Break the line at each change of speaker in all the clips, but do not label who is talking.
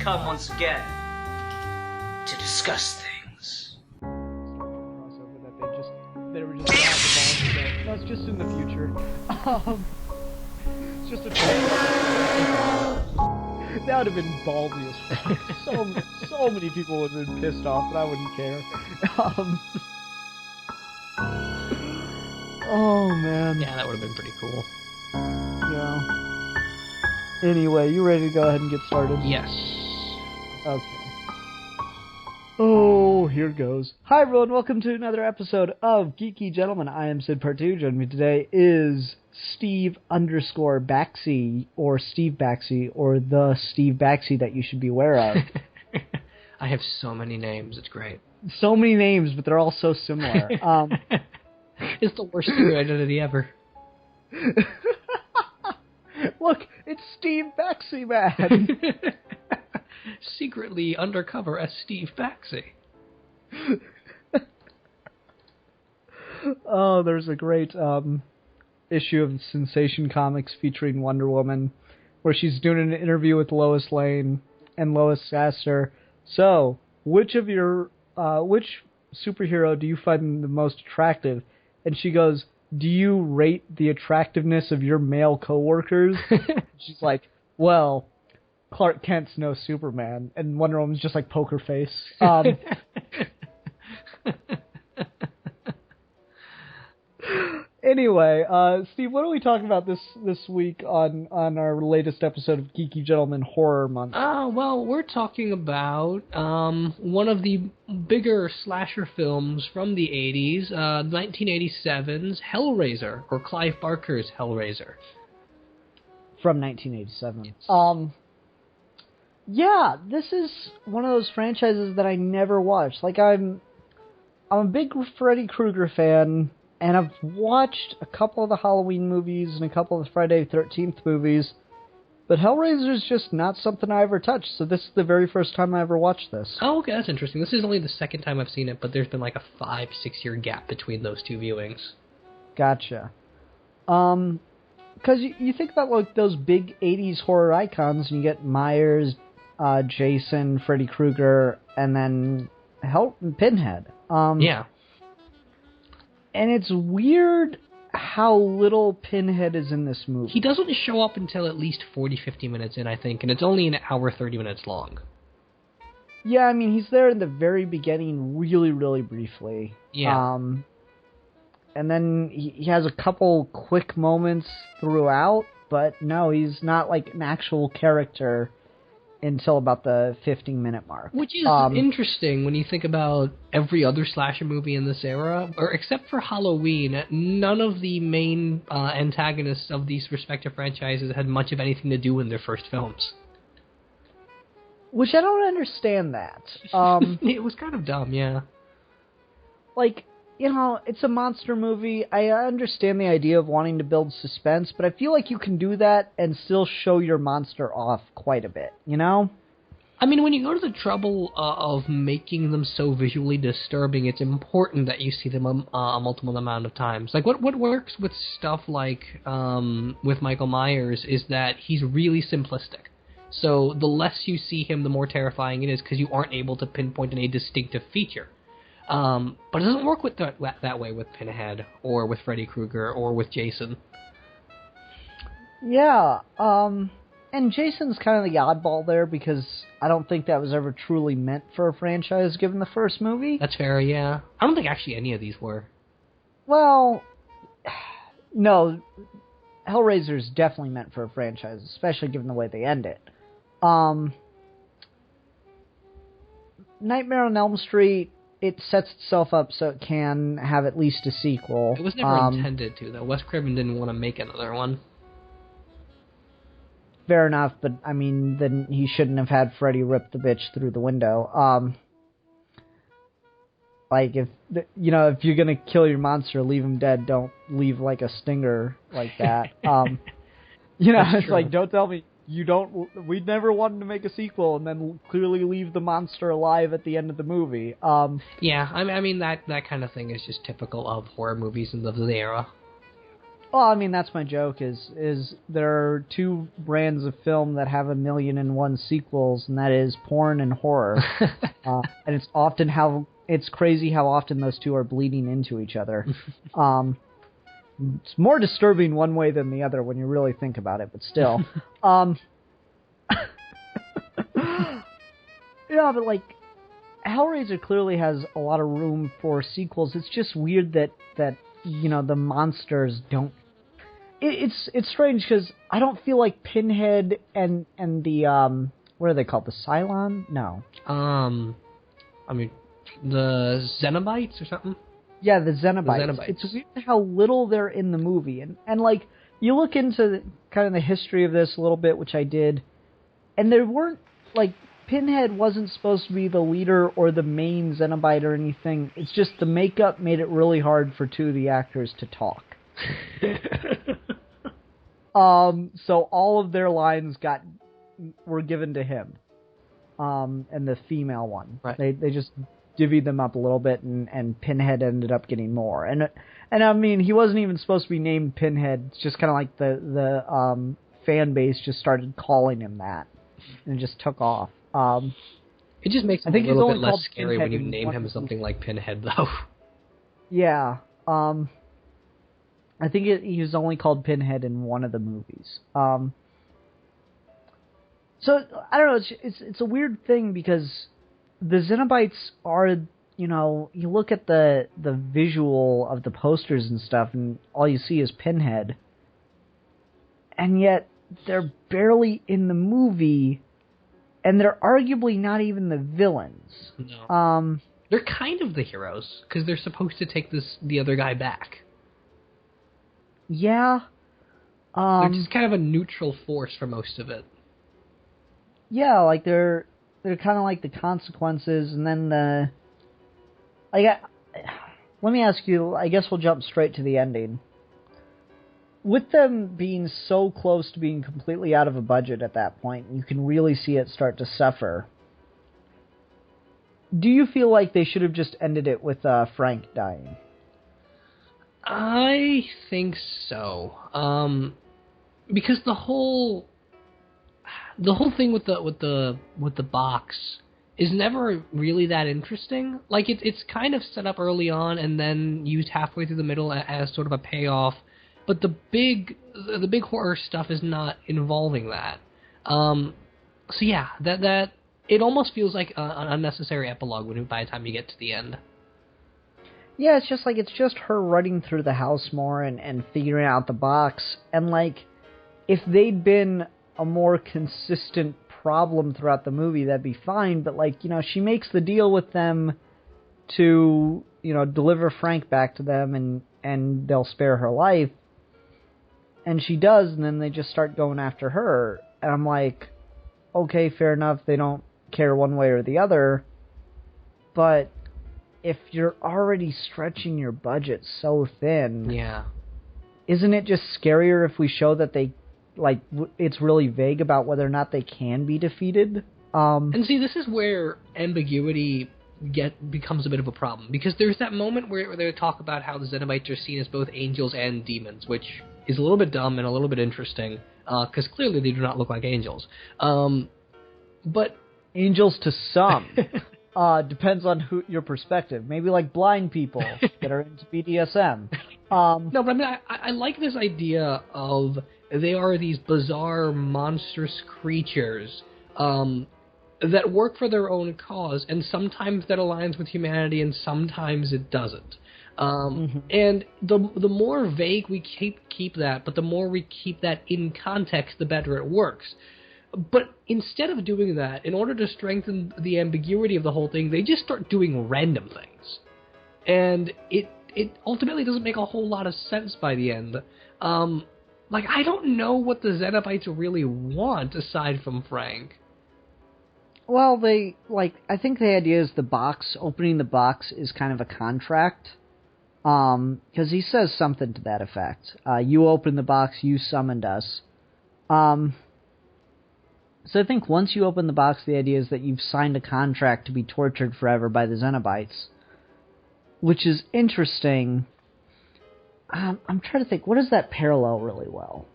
come once again to discuss things.
Crossover that they were just dropping the ball today. No, it's just in the future. It's just a trailer. That would have been ballsy as fuck. So many people would have been pissed off, but I wouldn't care. Oh man.
Yeah, that would have been pretty cool.
Yeah. Anyway, you ready to go ahead and get started?
Yes.
Okay. Oh, here goes. Hi everyone, welcome to another episode of Geeky Gentlemen. I am Sid Part 2. Joining me today is Steve _Baxi, or Steve Baxi, or the Steve Baxi that you should be aware of.
I have so many names, it's great.
So many names, but they're all so similar.
It's the worst secret identity ever.
Look, it's Steve Baxi, man!
Secretly undercover as Steve Baxi.
Oh, there's a great issue of Sensation Comics featuring Wonder Woman, where she's doing an interview with Lois Lane, and Lois asks her, so, which superhero do you find the most attractive? And she goes, do you rate the attractiveness of your male coworkers? She's like, well, Clark Kent's no Superman. And Wonder Woman's just like poker face. Anyway, Steve, what are we talking about this week on our latest episode of Geeky Gentleman Horror Month?
Well, we're talking about one of the bigger slasher films from the 80s, 1987's Hellraiser, or Clive Barker's Hellraiser.
From 1987. Yeah, this is one of those franchises that I never watched. Like, I'm a big Freddy Krueger fan, and I've watched a couple of the Halloween movies and a couple of the Friday the 13th movies, but Hellraiser is just not something I ever touched, so this is the very first time I ever watched this.
Oh, okay, that's interesting. This is only the second time I've seen it, but there's been like a 5-6 year gap between those two viewings.
Gotcha. Because you think about like those big 80s horror icons, and you get Myers, Jason, Freddy Krueger, and then Pinhead.
Yeah.
And it's weird how little Pinhead is in this movie.
He doesn't show up until at least 40-50 minutes in, I think, and it's only an hour 30 minutes long.
Yeah, I mean, he's there in the very beginning really, really briefly.
Yeah.
And then he has a couple quick moments throughout, but no, he's not like an actual character until about the 15-minute mark.
Which is interesting when you think about every other slasher movie in this era, or except for Halloween, none of the main antagonists of these respective franchises had much of anything to do in their first films.
Which I don't understand that.
It was kind of dumb, yeah.
Like, you know, it's a monster movie. I understand the idea of wanting to build suspense, but I feel like you can do that and still show your monster off quite a bit, you know?
I mean, when you go to the trouble of making them so visually disturbing, it's important that you see them a multiple amount of times. Like, what works with stuff like with Michael Myers is that he's really simplistic. So the less you see him, the more terrifying it is, because you aren't able to pinpoint any distinctive feature. But it doesn't work with that way with Pinhead, or with Freddy Krueger, or with Jason.
Yeah, and Jason's kind of the oddball there, because I don't think that was ever truly meant for a franchise, given the first movie.
That's fair, yeah. I don't think actually any of these were.
Well, no, Hellraiser is definitely meant for a franchise, especially given the way they end it. Nightmare on Elm Street, it sets itself up so it can have at least a sequel.
It was never intended to, though. Wes Craven didn't want to make another one.
Fair enough, but, I mean, then he shouldn't have had Freddy rip the bitch through the window. Like, if you're gonna kill your monster, leave him dead. Don't leave, like, a stinger like that. It's
true.
like, don't tell me we'd never wanted to make a sequel and then clearly leave the monster alive at the end of the movie.
Yeah, I mean that kind of thing is just typical of horror movies and of the era.
Well, I mean, that's my joke, is there are two brands of film that have 1,000,001 sequels, and that is porn and horror. And it's crazy how often those two are bleeding into each other. It's more disturbing one way than the other when you really think about it, but still. Yeah, but like, Hellraiser clearly has a lot of room for sequels. It's just weird that the monsters don't. It's strange because I don't feel like Pinhead and the what are they called? The Cylon? No.
I mean, the cenobites or something.
Yeah, the Cenobites. It's weird how little they're in the movie, and like you look into kind of the history of this a little bit, which I did, and there weren't like. Pinhead wasn't supposed to be the leader or the main Cenobite or anything. It's just the makeup made it really hard for two of the actors to talk. So all of their lines were given to him, and the female one.
Right.
They just divvied them up a little bit, and Pinhead ended up getting more. And I mean, he wasn't even supposed to be named Pinhead. It's just kind of like the fan base just started calling him that, and it just took off.
It just makes him a little bit less scary when you name him something like Pinhead, though.
Yeah. I think he was only called Pinhead in one of the movies. So I don't know. It's a weird thing because the Cenobites are, you look at the visual of the posters and stuff, and all you see is Pinhead, and yet they're barely in the movie. And they're arguably not even the villains.
No. They're kind of the heroes, because they're supposed to take the other guy back.
Yeah.
They're just kind of a neutral force for most of it.
Yeah, like they're kind of like the consequences, and then let me ask you, I guess we'll jump straight to the ending. With them being so close to being completely out of a budget at that point, you can really see it start to suffer. Do you feel like they should have just ended it with Frank dying?
I think so. Because the whole thing with the box is never really that interesting. Like it's kind of set up early on and then used halfway through the middle as sort of a payoff. But the big horror stuff is not involving that. So yeah, that it almost feels like an unnecessary epilogue by the time you get to the end.
Yeah, it's just her running through the house more and figuring out the box. And like, if they'd been a more consistent problem throughout the movie, that'd be fine. But like, she makes the deal with them to deliver Frank back to them, and they'll spare her life. And she does, and then they just start going after her. And I'm like, okay, fair enough, they don't care one way or the other. But if you're already stretching your budget so thin...
Yeah.
Isn't it just scarier if we show that they... it's really vague about whether or not they can be defeated?
And see, this is where ambiguity becomes a bit of a problem. Because there's that moment where they talk about how the Cenobites are seen as both angels and demons, which... is a little bit dumb and a little bit interesting, because clearly they do not look like angels. But
angels to some. Depends on your perspective. Maybe like blind people that are into BDSM.
No, but I mean, I like this idea of they are these bizarre, monstrous creatures that work for their own cause, and sometimes that aligns with humanity, and sometimes it doesn't. And the more vague we keep that, but the more we keep that in context, the better it works. But instead of doing that, in order to strengthen the ambiguity of the whole thing, they just start doing random things. And it ultimately doesn't make a whole lot of sense by the end. I don't know what the Cenobites really want aside from Frank.
Well, I think the idea is opening the box is kind of a contract. Because he says something to that effect. You opened the box, you summoned us. So I think once you open the box, the idea is that you've signed a contract to be tortured forever by the Cenobites. Which is interesting. I'm trying to think. What does that parallel really well?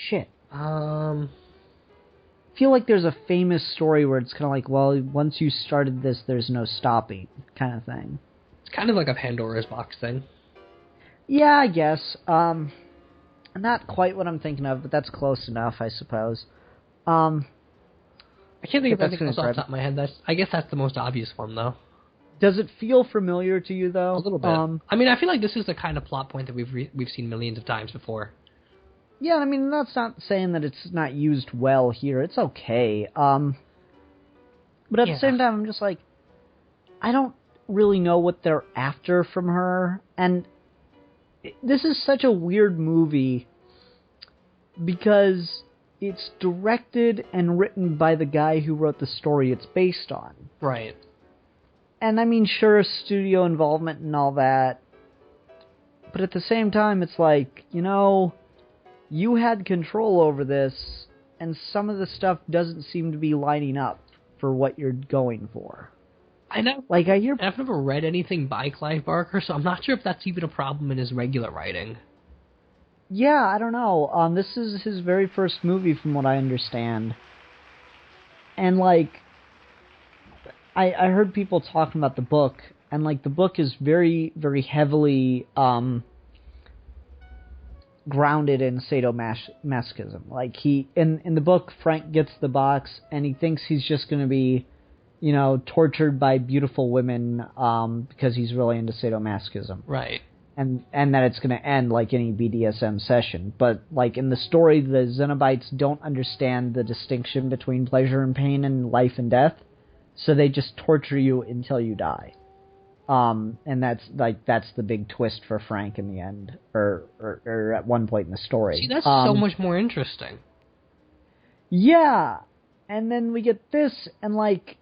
Shit. I feel like there's a famous story where it's kind of like, well, once you started this, there's no stopping, kind of thing.
It's kind of like a Pandora's box thing.
Yeah, I guess. Not quite what I'm thinking of, but that's close enough, I suppose.
I can't think of anything else off the top of my head. I guess that's the most obvious one, though.
Does it feel familiar to you, though?
A little bit. I mean, I feel like this is the kind of plot point that we've seen millions of times before.
Yeah, I mean, that's not saying that it's not used well here. It's okay. But at the same time, I'm just like, I don't really know what they're after from her. And this is such a weird movie because it's directed and written by the guy who wrote the story it's based on.
Right.
And I mean, sure, studio involvement and all that. But at the same time, it's like, you had control over this, and some of the stuff doesn't seem to be lining up for what you're going for.
I know.
Like,
I've never read anything by Clive Barker, so I'm not sure if that's even a problem in his regular writing.
Yeah, I don't know. This is his very first movie, from what I understand. And, like, I heard people talking about the book, and, like, the book is very, very heavily grounded in sadomasochism. Like, in the book, Frank gets the box, and he thinks he's just going to be, tortured by beautiful women because he's really into sadomasochism.
Right.
And that it's going to end like any BDSM session. But, like, in the story, the Cenobites don't understand the distinction between pleasure and pain and life and death, so they just torture you until you die. And that's the big twist for Frank in the end, or at one point in the story.
See, that's so much more interesting.
Yeah, and then we get this, and, like,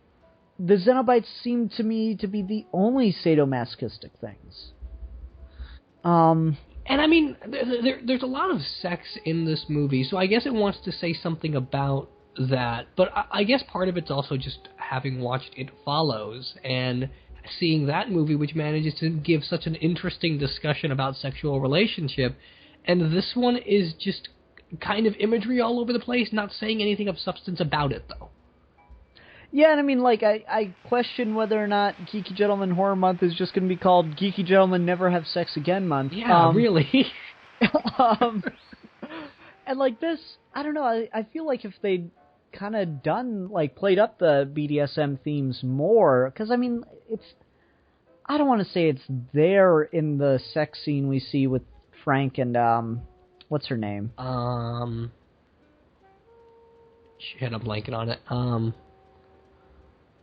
the Cenobites seem to me to be the only sadomasochistic things.
And I mean, there's a lot of sex in this movie, so I guess it wants to say something about that. But I guess part of it's also just having watched It Follows and seeing that movie, which manages to give such an interesting discussion about sexual relationship. And this one is just kind of imagery all over the place, not saying anything of substance about it, though.
Yeah, and I mean, like, I question whether or not Geeky Gentleman Horror Month is just going to be called Geeky Gentlemen Never Have Sex Again Month.
Yeah, really.
And, like, this, I don't know, I feel like if they'd kind of played up the BDSM themes more, because, I mean, I don't want to say it's there in the sex scene we see with Frank and, what's her name?
Shit, I'm blanking on it.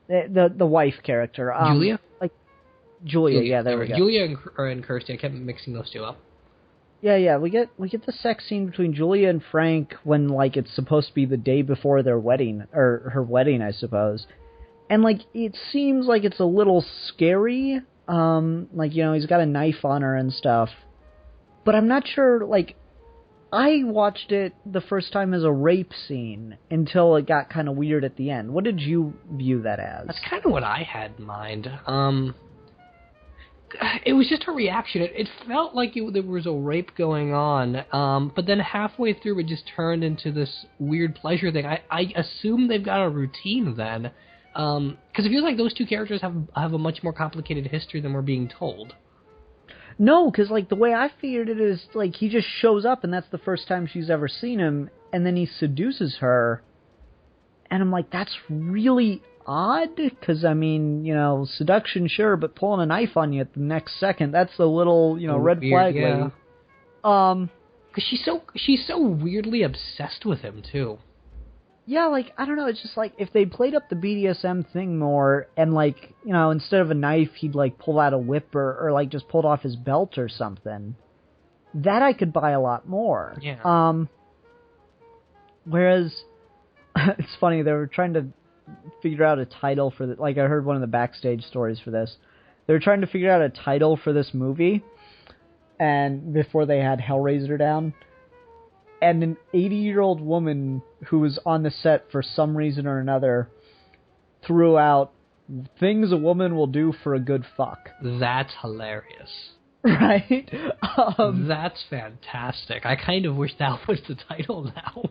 The wife character.
Julia?
Julia, yeah, there we go.
Julia and Kirsty, I kept mixing those two up.
Yeah, we get the sex scene between Julia and Frank when, like, it's supposed to be the day before their wedding, or her wedding, I suppose. And, like, it seems like it's a little scary. Like, he's got a knife on her and stuff. But I'm not sure, like, I watched it the first time as a rape scene until it got kind of weird at the end. What did you view that as?
That's kind of what I had in mind. It was just a reaction. It felt like there was a rape going on, but then halfway through it just turned into this weird pleasure thing. I assume they've got a routine then, because it feels like those two characters have a much more complicated history than we're being told.
No, because, like, the way I figured it is, like, he just shows up and that's the first time she's ever seen him, and then he seduces her, and I'm like, that's really odd, because, I mean, seduction, sure, but pulling a knife on you at the next second, that's a little, red flag lady.
Because she's so weirdly obsessed with him, too.
Yeah, like, I don't know, it's just like, if they played up the BDSM thing more, and, like, instead of a knife, he'd, like, pull out a whip, or like, just pulled off his belt or something, that I could buy a lot more.
Yeah.
Whereas, it's funny, they were trying to figure out a title for like, I heard one of the backstage stories for this. They were trying to figure out a title for this movie, and before they had Hellraiser down, and an 80-year-old woman who was on the set for some reason or another threw out things a woman will do for a good fuck.
That's hilarious.
right?
That's fantastic. I kind of wish that was the title now.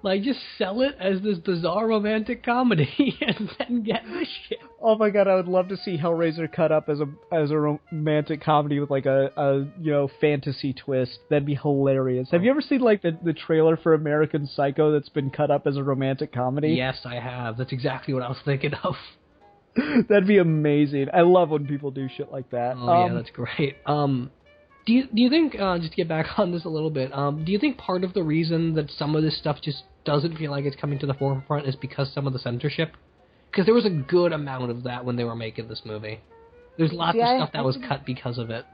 Like, just sell it as this bizarre romantic comedy and then get this shit.
Oh my god, I would love to see Hellraiser cut up as a romantic comedy with like a fantasy twist. That'd be hilarious. Have you ever seen like the trailer for American Psycho that's been cut up as a romantic comedy?
Yes, I have. That's exactly what I was thinking of.
That'd be amazing. I love when people do shit like that.
Oh yeah, that's great. Do you think, just to get back on this a little bit, do you think part of the reason that some of this stuff just doesn't feel like it's coming to the forefront is because some of the censorship? Because there was a good amount of that when they were making this movie. There's lots of stuff that was cut because of it.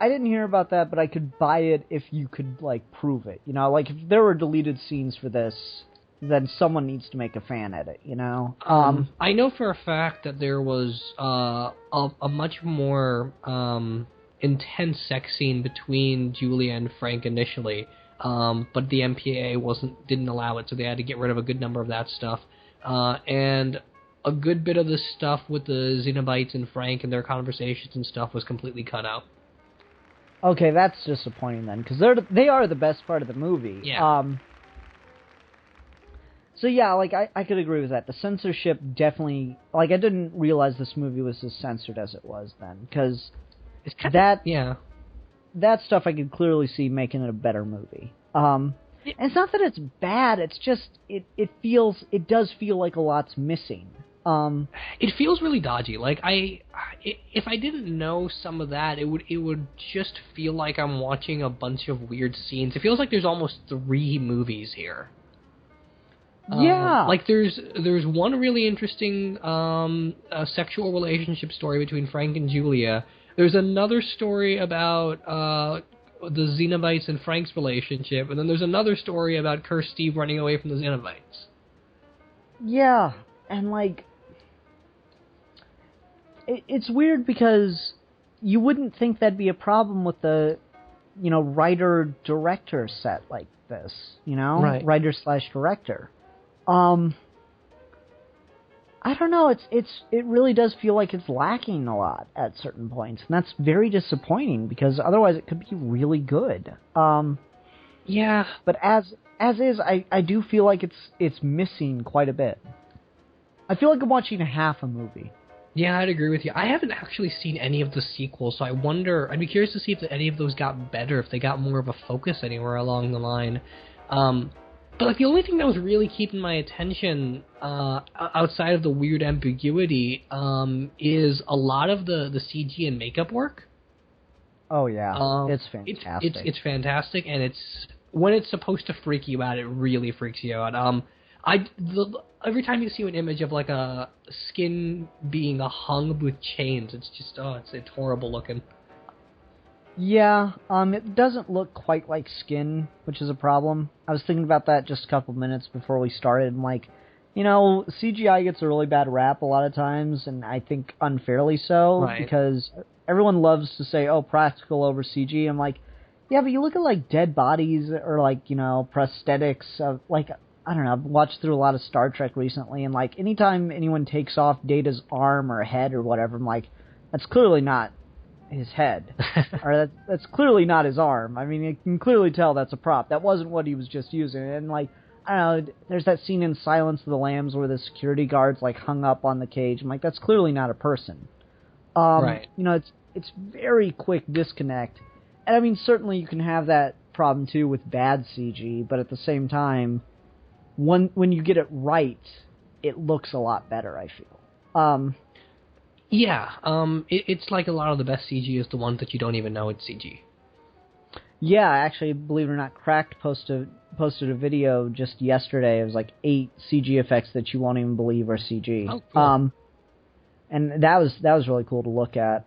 I didn't hear about that, but I could buy it if you could, like, prove it. You know, like, if there were deleted scenes for this, then someone needs to make a fan edit, you know?
I know for a fact that there was a much more intense sex scene between Julia and Frank initially, but the MPAA didn't allow it, so they had to get rid of a good number of that stuff. And a good bit of the stuff with the Cenobites and Frank and their conversations and stuff was completely cut out.
Okay, that's disappointing then, because they are the best part of the movie.
Yeah.
So yeah, like, I could agree with that. The censorship definitely... Like, I didn't realize this movie was as censored as it was then, because that stuff I could clearly see making it a better movie. And it's not that it's bad, it's just, it does feel like a lot's missing.
It feels really dodgy. Like, if I didn't know some of that, it would just feel like I'm watching a bunch of weird scenes. It feels like there's almost 3 movies here.
Yeah.
Like, there's one really interesting sexual relationship story between Frank and Julia. There's another story about the Cenobites and Frank's relationship, and then there's another story about Cursed Steve running away from the Cenobites.
Yeah, and like, it's weird because you wouldn't think that'd be a problem with the, writer-director set like this,
Right.
Writer/director. I don't know, it really does feel like it's lacking a lot at certain points, and that's very disappointing, because otherwise it could be really good.
Yeah.
But as is, I do feel like it's missing quite a bit. I feel like I'm watching half a movie.
Yeah, I'd agree with you. I haven't actually seen any of the sequels, so I'd be curious to see if any of those got better, if they got more of a focus anywhere along the line. But like, the only thing that was really keeping my attention outside of the weird ambiguity is a lot of the CG and makeup work.
Oh yeah, it's fantastic.
It's fantastic, and when it's supposed to freak you out, it really freaks you out. Every time you see an image of like a skin being hung with chains, it's just it's horrible looking.
Yeah, it doesn't look quite like skin, which is a problem. I was thinking about that just a couple minutes before we started. I'm like, CGI gets a really bad rap a lot of times, and I think unfairly so,
right,
because everyone loves to say, oh, practical over CG. I'm like, yeah, but you look at, like, dead bodies or, like, prosthetics of, like, I don't know, I've watched through a lot of Star Trek recently, and, like, anytime anyone takes off Data's arm or head or whatever, I'm like, that's clearly not his head. Or that's clearly not his arm. I mean, you can clearly tell that's a prop. That wasn't what he was just using. And, like, I don't know, there's that scene in Silence of the Lambs where the security guard's, like, hung up on the cage. I'm like, that's clearly not a person.
Right.
It's very quick disconnect. And, I mean, certainly you can have that problem, too, with bad CG, but at the same time, when you get it right, it looks a lot better, I feel.
Yeah, it's like a lot of the best CG is the ones that you don't even know it's CG.
Yeah, actually, believe it or not, Cracked posted a video just yesterday. It was like 8 CG effects that you won't even believe are CG.
Oh, cool.
And that was really cool to look at.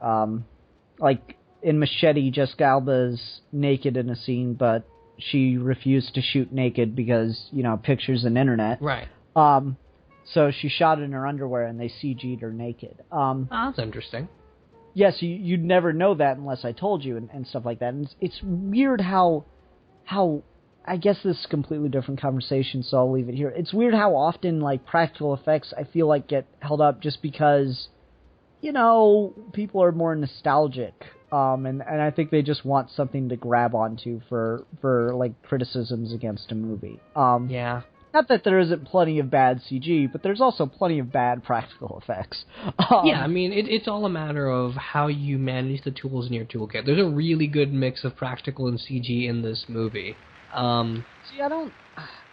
Like in Machete, Jessica Alba's naked in a scene, but she refused to shoot naked because pictures and internet.
Right.
So she shot in her underwear, and they CG'd her naked.
That's interesting.
Yes, you'd never know that unless I told you and stuff like that. And it's weird how I guess this is a completely different conversation, so I'll leave it here. It's weird how often, like, practical effects I feel like get held up just because, people are more nostalgic, and I think they just want something to grab onto for like criticisms against a movie.
Yeah.
Not that there isn't plenty of bad CG, but there's also plenty of bad practical effects.
Yeah, I mean, it's all a matter of how you manage the tools in your toolkit. There's a really good mix of practical and CG in this movie.
See,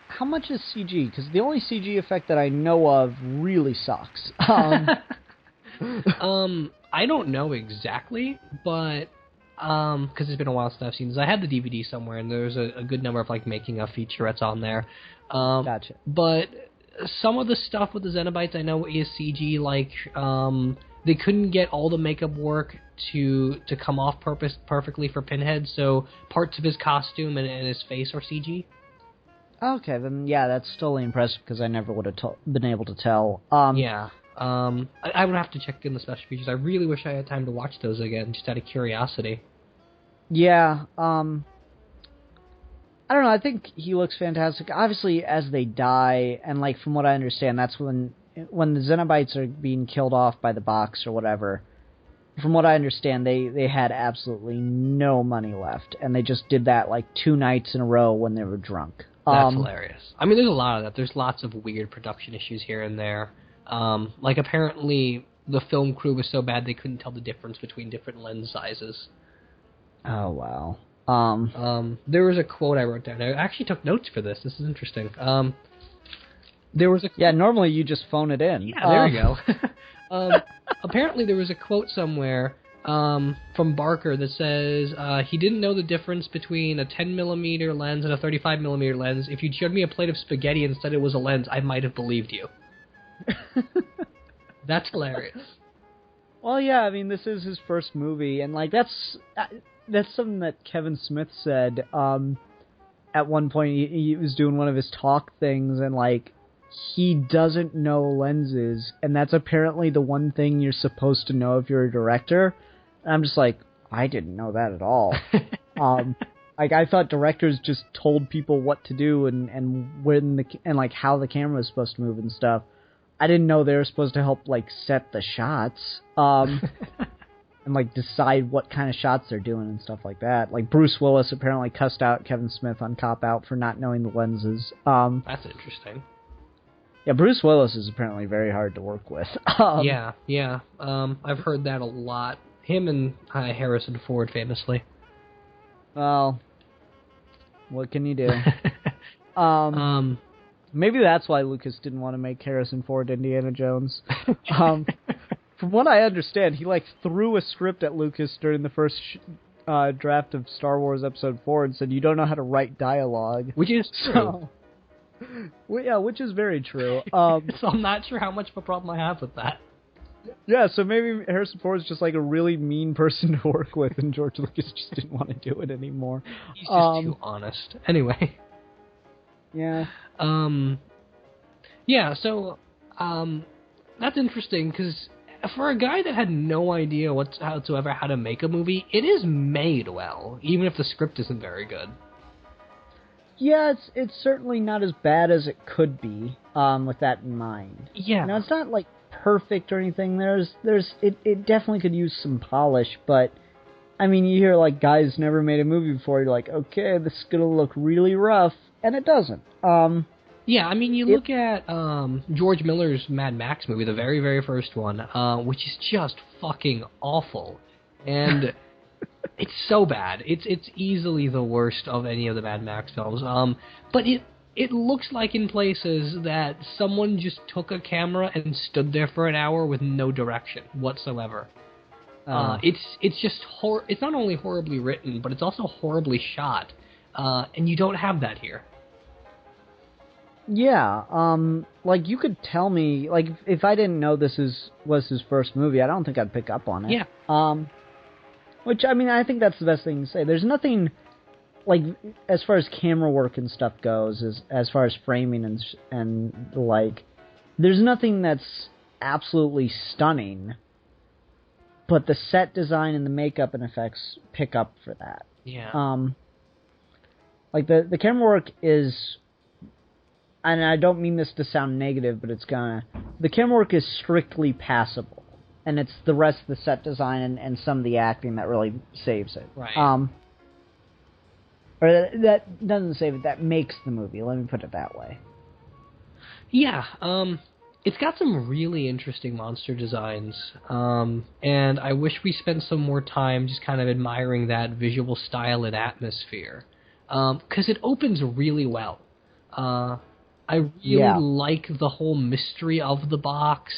how much is CG? Because the only CG effect that I know of really sucks.
I don't know exactly, but because it's been a while since I've seen this. I have the DVD somewhere, and there's a good number of like making of featurettes on there.
Gotcha.
But some of the stuff with the cenobites I know is CG. Like they couldn't get all the makeup work to come off perfectly for Pinhead, so parts of his costume and his face are CG.
Okay, then yeah, that's still impressive because I never would have been able to tell.
Yeah. I would have to check in the special features. I really wish I had time to watch those again, just out of curiosity.
Yeah, I don't know, I think he looks fantastic. Obviously, as they die, and like from what I understand, that's when the Cenobites are being killed off by the box or whatever. From what I understand, they had absolutely no money left, and they just did that like 2 nights in a row when they were drunk.
That's hilarious. I mean, there's a lot of that. There's lots of weird production issues here and there. Like apparently the film crew was so bad they couldn't tell the difference between different lens sizes.
Oh wow.
There was a quote I wrote down. I actually took notes for this. This is interesting. There was a
normally you just phone it in.
Yeah, there you go. Apparently there was a quote somewhere from Barker that says he didn't know the difference between a 10mm lens and a 35mm lens. If you'd showed me a plate of spaghetti and said it was a lens, I might have believed you. That's hilarious.
Well, yeah, I mean, this is his first movie, and like that's something that Kevin Smith said. At one point, he was doing one of his talk things, and like he doesn't know lenses, and that's apparently the one thing you're supposed to know if you're a director. And I'm just like, I didn't know that at all. Like I thought directors just told people what to do and when and like how the camera was supposed to move and stuff. I didn't know they were supposed to help like set the shots, and like decide what kind of shots they're doing and stuff like that. Like Bruce Willis apparently cussed out Kevin Smith on Cop Out for not knowing the lenses.
That's interesting.
Yeah, Bruce Willis is apparently very hard to work with.
Yeah. I've heard that a lot. Him and Harrison Ford, famously.
Well, what can you do? Maybe that's why Lucas didn't want to make Harrison Ford Indiana Jones. From what I understand, he like threw a script at Lucas during the first draft of Star Wars Episode 4 and said, "You don't know how to write dialogue."
Which is true.
Well, yeah, which is very true.
So I'm not sure how much of a problem I have with that.
Yeah, so maybe Harrison Ford is just like a really mean person to work with, and George Lucas just didn't want to do it anymore.
He's just too honest. Anyway.
Yeah.
Yeah, so, that's interesting, because for a guy that had no idea whatsoever how to make a movie, it is made well, even if the script isn't very good.
Yeah, it's certainly not as bad as it could be, with that in mind.
Yeah.
Now, it's not, like, perfect or anything. It definitely could use some polish, but, I mean, you hear, like, guys never made a movie before, you're like, okay, this is gonna look really rough, and it doesn't.
Yeah, I mean, you look at George Miller's Mad Max movie, the very, very first one, which is just fucking awful. And it's so bad. It's easily the worst of any of the Mad Max films. But it looks like in places that someone just took a camera and stood there for an hour with no direction whatsoever. It's just it's not only horribly written, but it's also horribly shot. And you don't have that here.
Yeah, like, you could tell me, like, if I didn't know this was his first movie, I don't think I'd pick up on it.
Yeah.
Which, I mean, I think that's the best thing to say. There's nothing, like, as far as camera work and stuff goes, as far as framing and like, there's nothing that's absolutely stunning, but the set design and the makeup and effects pick up for that.
Yeah.
Like, the camera work is... And I don't mean this to sound negative, but the camera work is strictly passable. and it's the rest of the set design and some of the acting that really saves it.
Right.
Or that doesn't save it, that makes the movie, let me put it that way.
Yeah, it's got some really interesting monster designs, and I wish we spent some more time just kind of admiring that visual style and atmosphere, because it opens really well. I really like the whole mystery of the box.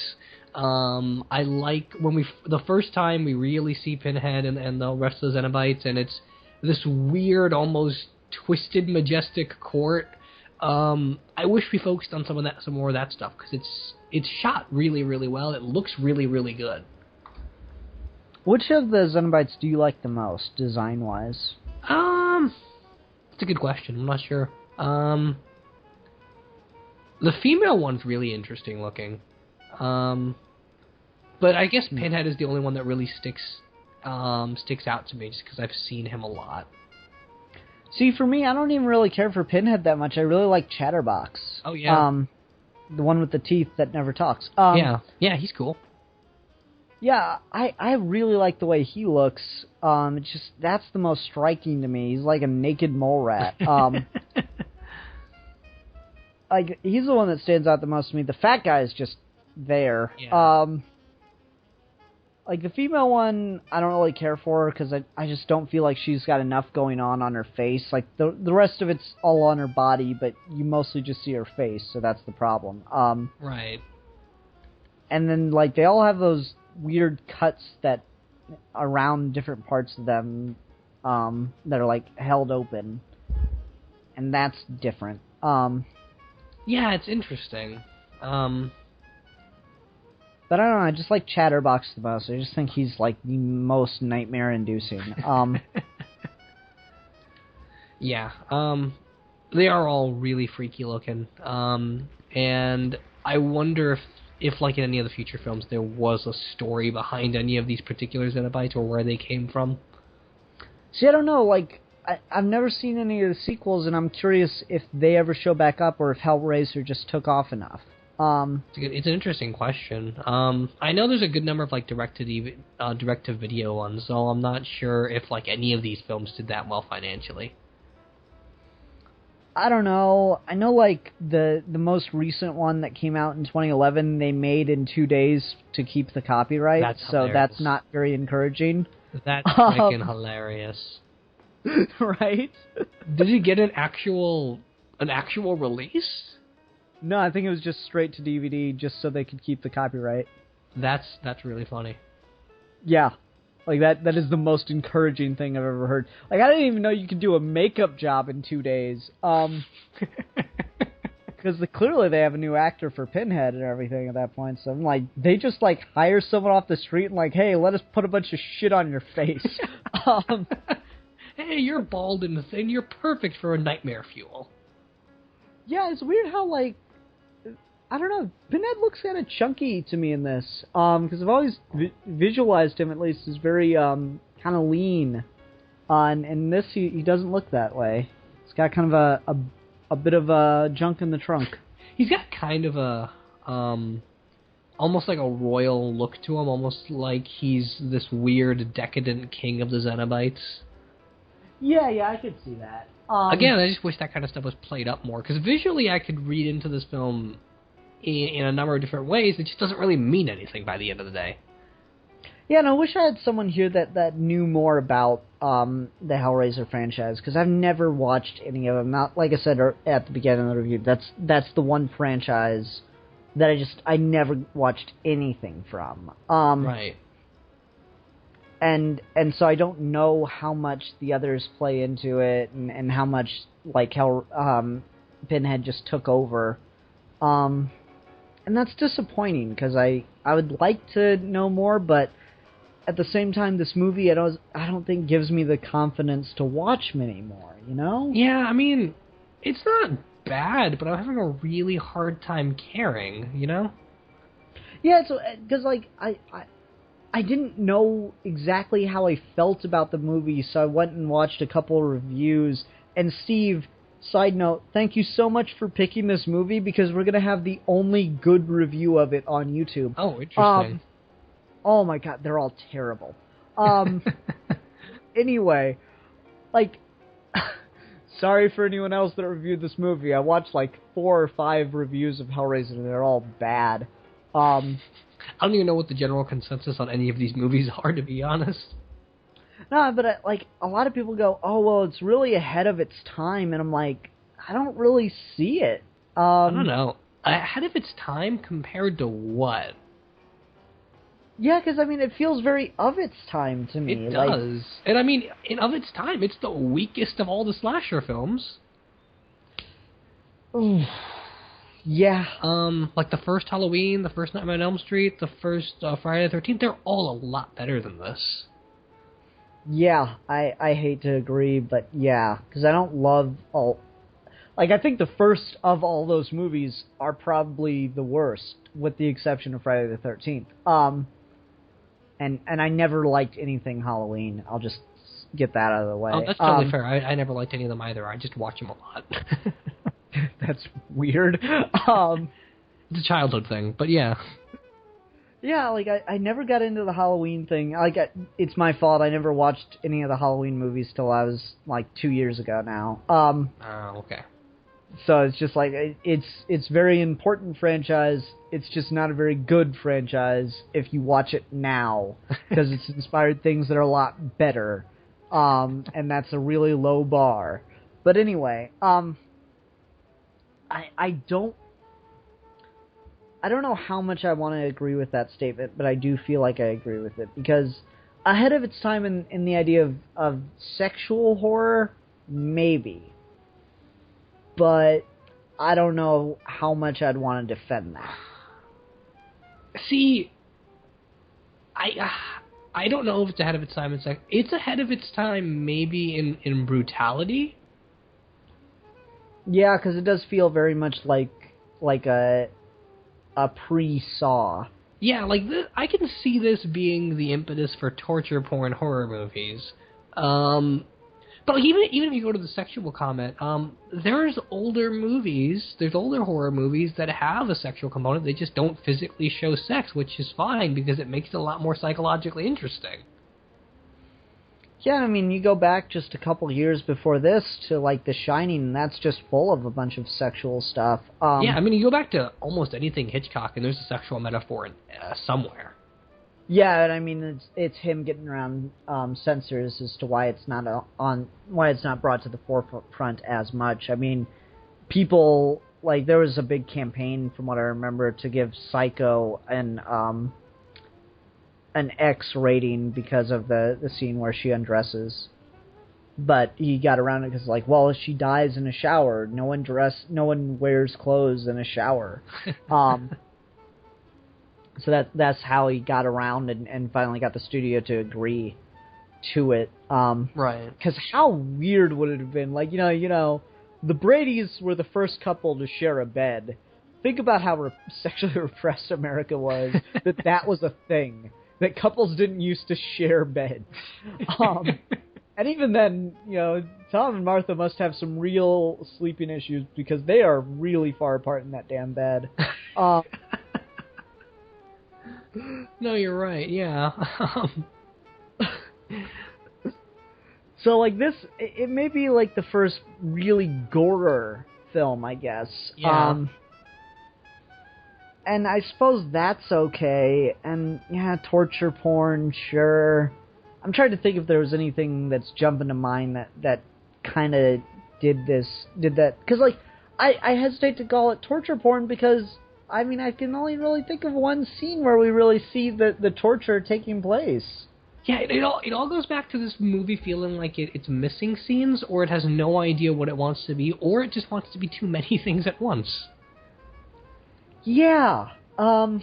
I like when the first time we really see Pinhead and the rest of the Cenobites, and it's this weird, almost twisted, majestic court. I wish we focused on some more of that stuff, because it's shot really, really well. It looks really, really good.
Which of the Cenobites do you like the most, design-wise?
That's a good question. I'm not sure. The female one's really interesting looking. But I guess Pinhead is the only one that really sticks out to me, just because I've seen him a lot.
See, for me, I don't even really care for Pinhead that much. I really like Chatterbox.
Oh, yeah.
The one with the teeth that never talks.
Yeah, he's cool.
Yeah, I really like the way he looks. It's just, that's the most striking to me. He's like a naked mole rat. Like, he's the one that stands out the most to me. The fat guy is just there.
Yeah.
Like, the female one, I don't really care for her, because I just don't feel like she's got enough going on her face. Like, the rest of it's all on her body, but you mostly just see her face, so that's the problem.
Right.
And then, like, they all have those weird cuts that around different parts of them that are, like, held open. And that's different.
Yeah, it's interesting.
But I don't know, I just like Chatterbox the most. I just think he's, like, the most nightmare-inducing.
Yeah, they are all really freaky looking. And I wonder if like in any of the future films, there was a story behind any of these particular Cenobites, or where they came from.
See, I don't know, like, I've never seen any of the sequels, and I'm curious if they ever show back up, or if Hellraiser just took off enough.
It's an interesting question. I know there's a good number of like direct-to-video ones, so I'm not sure if like any of these films did that well financially.
I don't know. I know, like, the most recent one that came out in 2011, they made in 2 days to keep the copyright, so that's not very encouraging.
That's freaking hilarious.
Right?
Did you get an actual release?
No, I think it was just straight to DVD, just so they could keep the copyright.
That's really funny.
Yeah. Like, that is the most encouraging thing I've ever heard. Like, I didn't even know you could do a makeup job in 2 days. Because clearly they have a new actor for Pinhead and everything at that point. So I'm like, they just, like, hire someone off the street and, like, hey, let us put a bunch of shit on your face.
Hey, you're bald and thin. You're perfect for a nightmare fuel.
Yeah, it's weird how, like, I don't know, Pinhead looks kind of chunky to me in this, because I've always visualized him, at least, as very, kind of lean. And in this, he doesn't look that way. He's got kind of a bit of junk in the trunk.
He's got kind of a, almost like a royal look to him, almost like he's this weird, decadent king of the Cenobites.
Yeah, I could see that.
Again, I just wish that kind of stuff was played up more, because visually I could read into this film in a number of different ways. It just doesn't really mean anything by the end of the day.
Yeah, and I wish I had someone here that knew more about the Hellraiser franchise, because I've never watched any of them. Not, like I said at the beginning of the review, that's the one franchise that I never watched anything from.
Right.
And so I don't know how much the others play into it, and how much, like, how Pinhead just took over. And that's disappointing, because I would like to know more, but at the same time, this movie I don't think gives me the confidence to watch many more, you know?
Yeah, I mean, it's not bad, but I'm having a really hard time caring, you know?
Yeah, so, because, like, I didn't know exactly how I felt about the movie, so I went and watched a couple of reviews. And Steve, side note, thank you so much for picking this movie, because we're going to have the only good review of it on YouTube.
Oh, interesting.
Oh my god, they're all terrible. Anyway, like, sorry for anyone else that reviewed this movie. I watched like 4 or 5 reviews of Hellraiser, and they're all bad.
I don't even know what the general consensus on any of these movies are, to be honest.
No, but like, a lot of people go, oh, well, it's really ahead of its time, and I'm like, I don't really see it.
I don't know. Ahead of its time compared to what?
Yeah, because, I mean, it feels very of its time to me.
It does. And, I mean, of its time, it's the weakest of all the slasher films.
Yeah.
Like the first Halloween, the first Nightmare on Elm Street, the first Friday the 13th, they're all a lot better than this.
Yeah, I hate to agree, but yeah, because I don't love all... Like, I think the first of all those movies are probably the worst, with the exception of Friday the 13th. And I never liked anything Halloween. I'll just get that out of the way.
Oh, that's totally fair. I never liked any of them either. I just watch them a lot.
That's weird.
It's a childhood thing, but yeah.
Yeah, like, I never got into the Halloween thing. Like, it's my fault. I never watched any of the Halloween movies till I was, like, 2 years ago now.
Oh, okay.
So it's just like, it's very important franchise. It's just not a very good franchise if you watch it now, because it's inspired things that are a lot better. And that's a really low bar. But anyway, I don't know how much I want to agree with that statement, but I do feel like I agree with it, because ahead of its time in the idea of sexual horror, maybe. But I don't know how much I'd want to defend that.
See, I don't know if it's ahead of its time in sex. It's ahead of its time maybe in brutality.
Yeah, because it does feel very much like a pre-Saw.
Yeah, like I can see this being the impetus for torture porn horror movies. But like, even if you go to the sexual comment, there's older horror movies that have a sexual component. They just don't physically show sex, which is fine because it makes it a lot more psychologically interesting.
Yeah, I mean, you go back just a couple years before this to, like, The Shining, and that's just full of a bunch of sexual stuff.
Yeah, I mean, you go back to almost anything Hitchcock, and there's a sexual metaphor somewhere.
Yeah, and I mean, it's him getting around censors as to why it's not brought to the forefront as much. I mean, people, like, there was a big campaign, from what I remember, to give Psycho an X rating because of the scene where she undresses. But he got around it because, like, well, she dies in a shower. No one wears clothes in a shower. So that's how he got around and finally got the studio to agree to it.
Right.
Because how weird would it have been? Like, you know, the Bradys were the first couple to share a bed. Think about how sexually repressed America was, that was a thing. That couples didn't used to share beds. And even then, you know, Tom and Martha must have some real sleeping issues because they are really far apart in that damn bed.
No, you're right, yeah.
So, like, this, it may be, like, the first really gorer film, I guess.
Yeah.
And I suppose that's okay. And, yeah, torture porn, sure. I'm trying to think if there was anything that's jumping to mind that kind of did that. Because, like, I hesitate to call it torture porn because, I mean, I can only really think of one scene where we really see the torture taking place.
Yeah, it all goes back to this movie feeling like it's missing scenes, or it has no idea what it wants to be, or it just wants to be too many things at once.
Yeah. I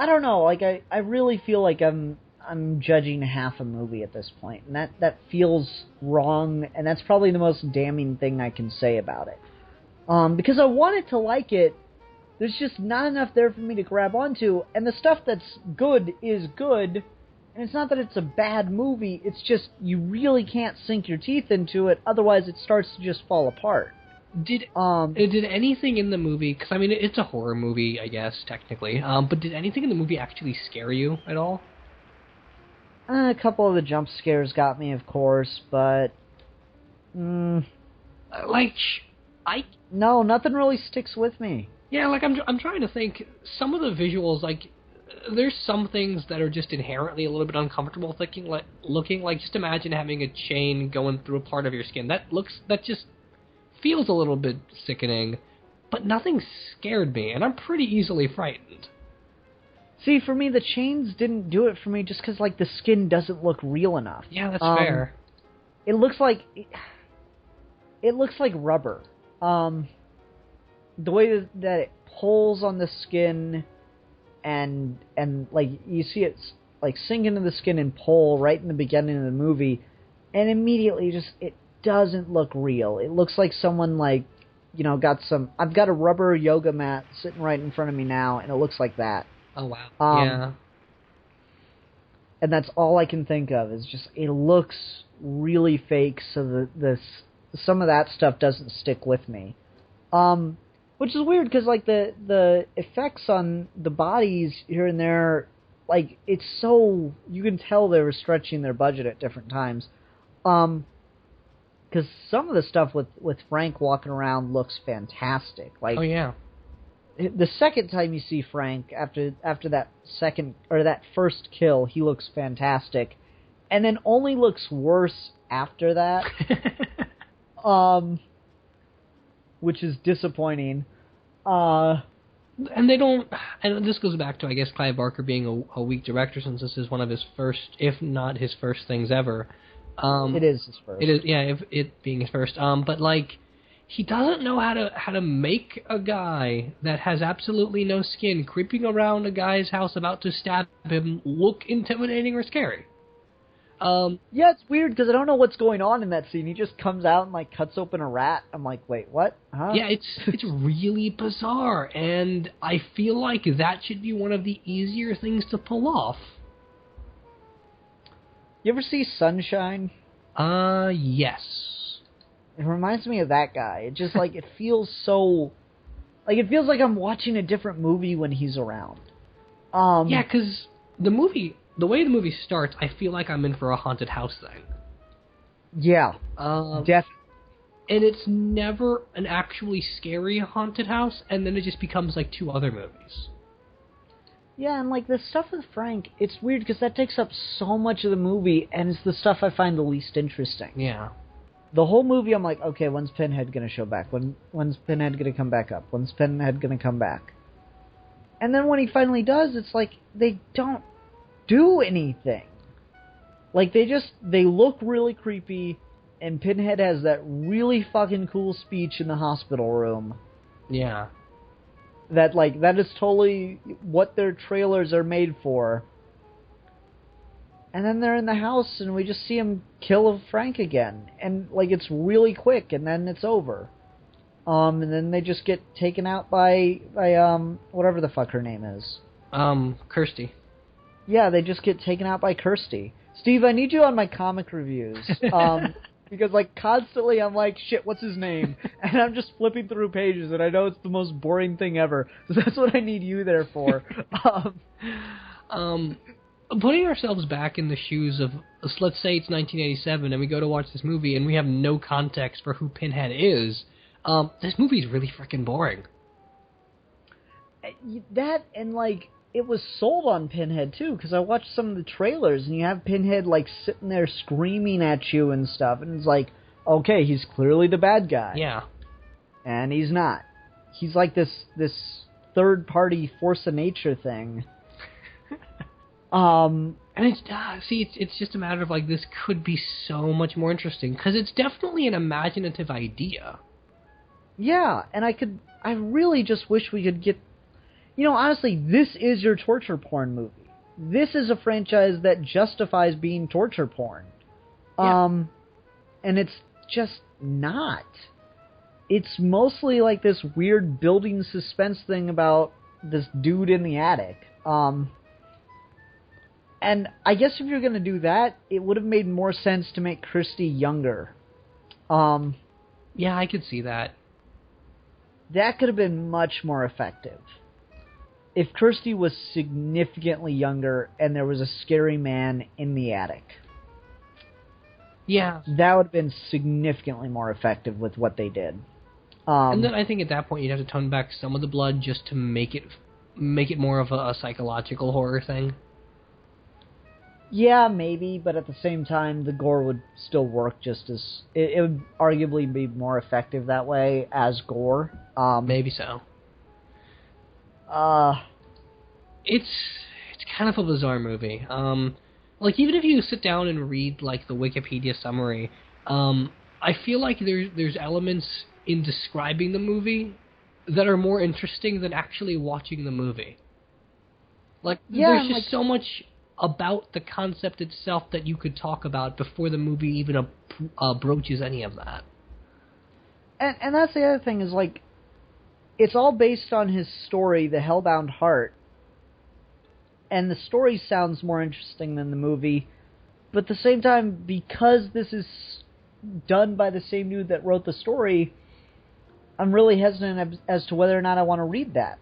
don't know. Like, I really feel like I'm judging half a movie at this point, and that feels wrong, and that's probably the most damning thing I can say about it. Because I wanted to like it, there's just not enough there for me to grab onto, and the stuff that's good is good, and it's not that it's a bad movie, it's just you really can't sink your teeth into it, otherwise it starts to just fall apart.
Did anything in the movie? Because I mean, it's a horror movie, I guess technically. But did anything in the movie actually scare you at all?
A couple of the jump scares got me, of course, but
Like,
no, nothing really sticks with me.
Yeah, like I'm trying to think. Some of the visuals, like, there's some things that are just inherently a little bit uncomfortable. Looking like, just imagine having a chain going through a part of your skin. That just feels a little bit sickening. But nothing scared me, and I'm pretty easily frightened.
See, for me, the chains didn't do it for me just because, like, the skin doesn't look real enough.
Yeah, that's fair.
It looks like rubber. The way that it pulls on the skin, and like you see it like sink into the skin and pull right in the beginning of the movie, and immediately just it doesn't look real. It looks like someone like, you know, I've got a rubber yoga mat sitting right in front of me now, and it looks like that.
Oh wow.
Yeah. And that's all I can think of is just it looks really fake. So some of that stuff doesn't stick with me. Which is weird because like the effects on the bodies here and there, like it's so you can tell they were stretching their budget at different times. Because some of the stuff with Frank walking around looks fantastic. Like,
oh yeah.
The second time you see Frank after that that first kill, he looks fantastic, and then only looks worse after that. Which is disappointing. And
they don't. And this goes back to, I guess, Clive Barker being a weak director, since this is one of his first, if not his first things ever.
It is his first.
It is, yeah. If it being his first. But like, he doesn't know how to make a guy that has absolutely no skin creeping around a guy's house about to stab him look intimidating or scary.
Yeah, it's weird because I don't know what's going on in that scene. He just comes out and like cuts open a rat. I'm like, wait, what? Huh?
Yeah, it's really bizarre, and I feel like that should be one of the easier things to pull off.
You ever see Sunshine?
Yes.
It reminds me of that guy. It just like it feels so, like it feels like I'm watching a different movie when he's around.
Yeah, because the way the movie starts, I feel like I'm in for a haunted house thing.
Yeah, definitely.
And it's never an actually scary haunted house, and then it just becomes like two other movies.
Yeah, and like the stuff with Frank, it's weird because that takes up so much of the movie, and it's the stuff I find the least interesting.
Yeah.
The whole movie, I'm like, okay, when's Pinhead gonna show back? When's Pinhead gonna come back up? When's Pinhead gonna come back? And then when he finally does, it's like they don't do anything. Like they look really creepy, and Pinhead has that really fucking cool speech in the hospital room.
Yeah.
That is totally what their trailers are made for. And then they're in the house, and we just see him kill Frank again. And, like, it's really quick, and then it's over. And then they just get taken out by whatever the fuck her name is.
Kirsty.
Yeah, they just get taken out by Kirsty. Steve, I need you on my comic reviews. Because, like, constantly I'm like, shit, what's his name? And I'm just flipping through pages, and I know it's the most boring thing ever. So that's what I need you there for.
Putting ourselves back in the shoes of, let's say it's 1987, and we go to watch this movie, and we have no context for who Pinhead is, this movie's really freaking boring.
That, and, like, it was sold on Pinhead, too, because I watched some of the trailers, and you have Pinhead, like, sitting there screaming at you and stuff, and it's like, okay, he's clearly the bad guy.
Yeah.
And he's not. He's like this third-party force of nature thing.
And it's just a matter of, like, this could be so much more interesting, because it's definitely an imaginative idea.
Yeah, and I really just wish we could get, you know, honestly, this is your torture porn movie. This is a franchise that justifies being torture porn.
Yeah.
And it's just not. It's mostly like this weird building suspense thing about this dude in the attic. And I guess if you're going to do that, it would have made more sense to make Kirsty younger.
Yeah, I could see that.
that could have been much more effective. If Kirsty was significantly younger and there was a scary man in the attic.
Yeah.
That would have been significantly more effective with what they did.
And then I think at that point you'd have to tone back some of the blood just to make it more of a psychological horror thing.
Yeah, maybe, but at the same time, the gore would still work just as... It would arguably be more effective that way as gore.
Maybe so. It's kind of a bizarre movie. Like, even if you sit down and read, like, the Wikipedia summary, I feel like there's elements in describing the movie that are more interesting than actually watching the movie. Like, there's just so much about the concept itself that you could talk about before the movie even broaches any of that.
And that's the other thing, is, like, it's all based on his story, The Hellbound Heart, and the story sounds more interesting than the movie, but at the same time, because this is done by the same dude that wrote the story, I'm really hesitant as to whether or not I want to read that.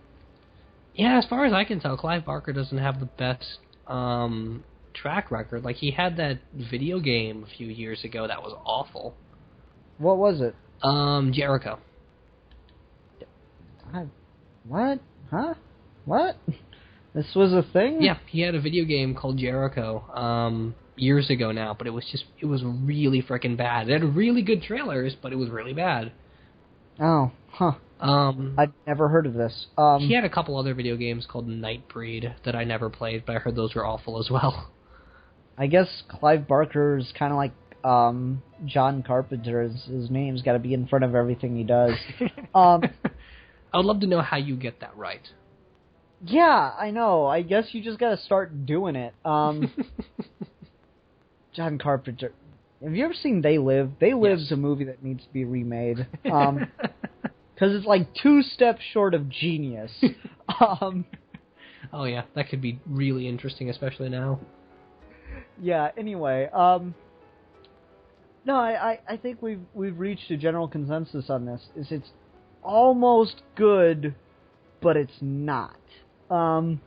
Yeah, as far as I can tell, Clive Barker doesn't have the best track record. Like, he had that video game a few years ago that was awful.
What was it?
Jericho.
What? Huh? What? This was a thing?
Yeah, he had a video game called Jericho years ago now, but it was really freaking bad. It had really good trailers, but it was really bad.
Oh, huh. I'd never heard of this.
He had a couple other video games called Nightbreed that I never played, but I heard those were awful as well.
I guess Clive Barker's kind of like John Carpenter. His name's got to be in front of everything he does.
I would love to know how you get that right.
Yeah, I know. I guess you just got to start doing it. John Carpenter. Have you ever seen They Live? They Live's a movie that needs to be remade. Because it's like 2 steps short of genius.
Oh yeah, that could be really interesting, especially now.
Yeah, anyway. No, I think we've reached a general consensus on this. It's almost good, but it's not. I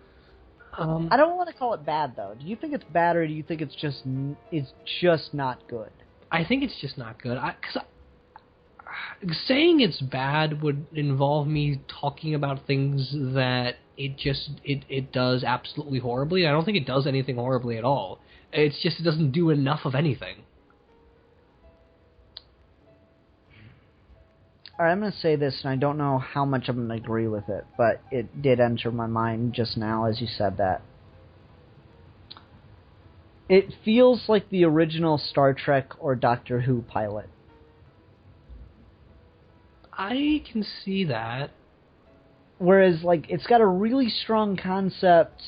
don't want to call it bad, though. Do you think it's bad, or do you think it's just not good?
I think it's just not good. Saying it's bad would involve me talking about things that it does absolutely horribly. I don't think it does anything horribly at all. It's just it doesn't do enough of anything.
Alright, I'm going to say this, and I don't know how much I'm going to agree with it, but it did enter my mind just now as you said that. It feels like the original Star Trek or Doctor Who pilot.
I can see that.
Whereas, like, it's got a really strong concept,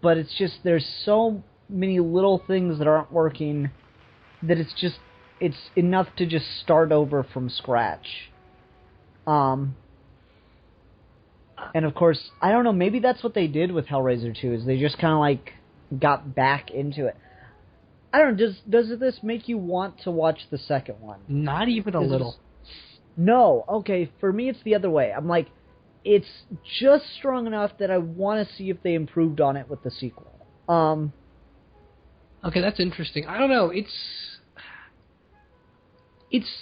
but it's just, there's so many little things that aren't working that it's enough to just start over from scratch. And of course, I don't know, maybe that's what they did with Hellraiser 2, is they just kind of like got back into it. I don't know, does this make you want to watch the second one?
Not even a little.
No, okay, for me it's the other way. I'm like, it's just strong enough that I want to see if they improved on it with the sequel.
Okay, that's interesting. I don't know, it's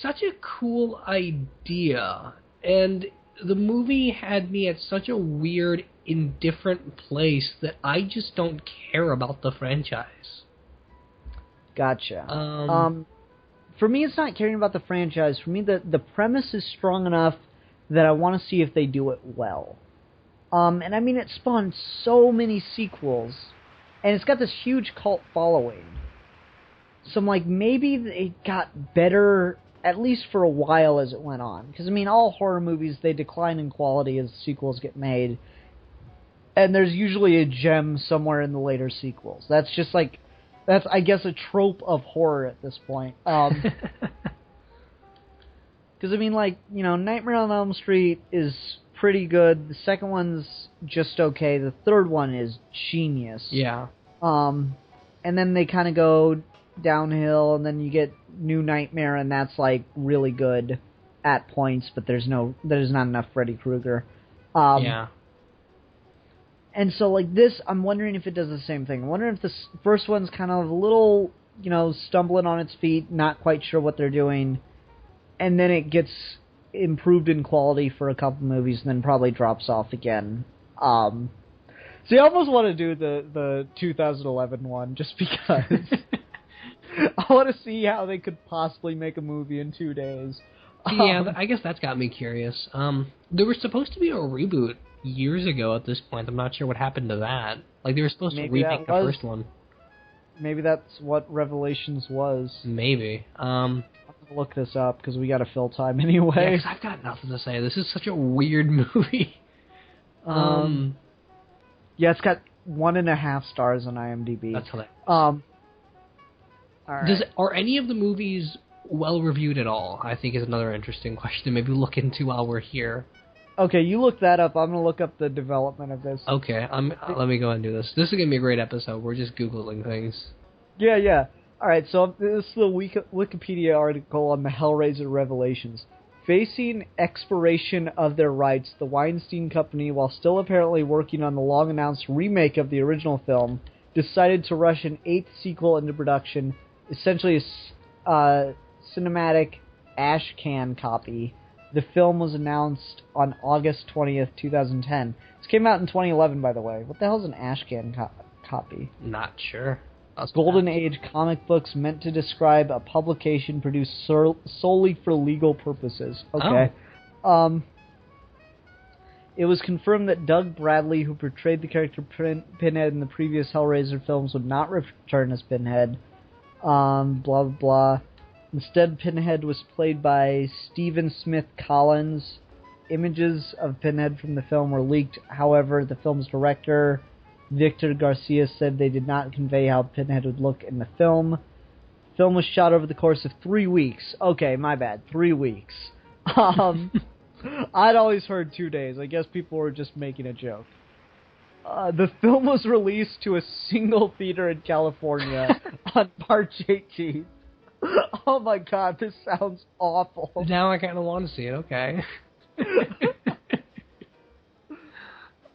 such a cool idea, and the movie had me at such a weird, indifferent place that I just don't care about the franchise.
Gotcha. For me, it's not caring about the franchise. For me, the premise is strong enough that I want to see if they do it well. And I mean, it spawned so many sequels, and it's got this huge cult following. So I'm like, maybe it got better, at least for a while as it went on. Because, I mean, all horror movies, they decline in quality as sequels get made. And there's usually a gem somewhere in the later sequels. That's just like, that's, I guess, a trope of horror at this point. Because, I mean, like, you know, Nightmare on Elm Street is pretty good. The second one's just okay. The third one is genius.
Yeah.
And then they kind of go downhill, and then you get New Nightmare, and that's, like, really good. at points, but there's not enough Freddy Krueger.
Yeah.
And so, like, this, I'm wondering if it does the same thing. I'm wondering if the first one's kind of a little, stumbling on its feet, not quite sure what they're doing, and then it gets improved in quality for a couple movies, and then probably drops off again. So I almost want to do the 2011 one, just because I want to see how they could possibly make a movie in 2 days.
Yeah, I guess that's got me curious. There was supposed to be a reboot years ago at this point. I'm not sure what happened to that. Like, they were supposed to remake the first one.
Maybe that's what Revelations was.
Maybe.
I'm going to look this up, because we got to fill time anyway.
Yeah, 'cause I've got nothing to say. This is such a weird movie.
Yeah, it's got 1.5 stars on IMDb.
That's hilarious.
All right.
Are any of the movies well reviewed at all? I think is another interesting question to maybe look into while we're here.
Okay, you look that up. I'm going to look up the development of this.
Okay, let me go and do this. This is going to be a great episode. We're just Googling things.
Yeah. All right, so this is the Wikipedia article on the Hellraiser Revelations. Facing expiration of their rights, the Weinstein Company, while still apparently working on the long-announced remake of the original film, decided to rush an 8th sequel into production, essentially a cinematic ashcan copy. The film was announced on August 20th, 2010. This came out in 2011, by the way. What the hell is an ashcan copy?
Not sure.
Golden Age comic books meant to describe a publication produced solely for legal purposes. Okay.
Oh.
It was confirmed that Doug Bradley, who portrayed the character Pinhead in the previous Hellraiser films, would not return as Pinhead. Blah, blah, blah. Instead, Pinhead was played by Stephen Smith Collins. Images of Pinhead from the film were leaked. However, the film's director, Victor Garcia, said they did not convey how Pinhead would look in the film. The film was shot over the course of 3 weeks. Okay, my bad. 3 weeks. I'd always heard 2 days. I guess people were just making a joke. The film was released to a single theater in California on March 18th. Oh my god, this sounds awful.
Now I kind of want to see it, okay.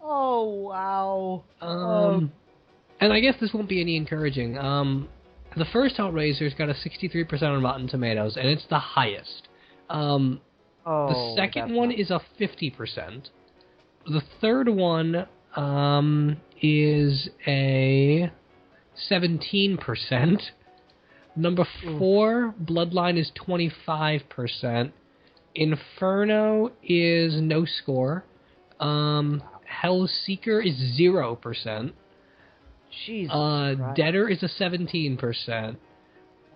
Oh, wow.
And I guess this won't be any encouraging. The first Hellraiser's got a 63% on Rotten Tomatoes, and it's the highest. The second one is a 50%. The third one is a 17%. Number 4, Bloodline, is 25%. Inferno is no score. Hellseeker is 0%.
Jesus Christ.
Deader is a 17%.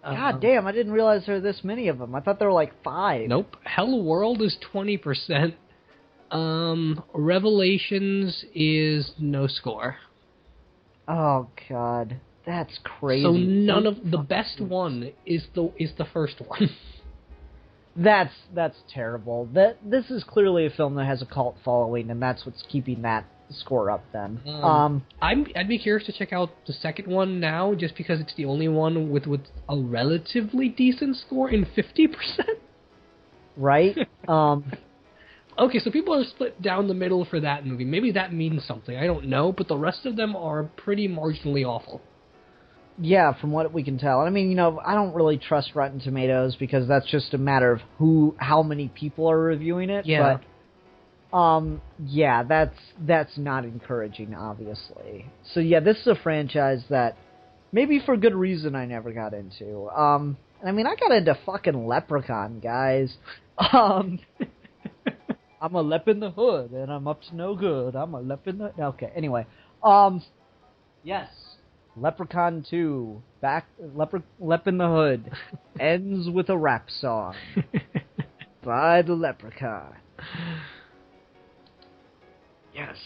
God damn, I didn't realize there were this many of them. I thought there were like 5.
Nope. Hellworld is 20%. Revelations is no score.
Oh god, that's crazy.
So none of the best one is the first one.
That's terrible. This is clearly a film that has a cult following, and that's what's keeping that score up. Then
I'd be curious to check out the second one now, just because it's the only one with a relatively decent score in 50%.
Right.
Okay, so people are split down the middle for that movie. Maybe that means something. I don't know, but the rest of them are pretty marginally awful.
Yeah, from what we can tell. I mean, I don't really trust Rotten Tomatoes because that's just a matter of how many people are reviewing it.
Yeah.
But, yeah, that's not encouraging, obviously. So yeah, this is a franchise that maybe for good reason I never got into. I mean, I got into fucking Leprechaun, guys. I'm a lep in the hood, and I'm up to no good. I'm a lep in the... Okay, anyway. Yes. Leprechaun 2, Lep in the Hood, ends with a rap song by the Leprechaun. Yes,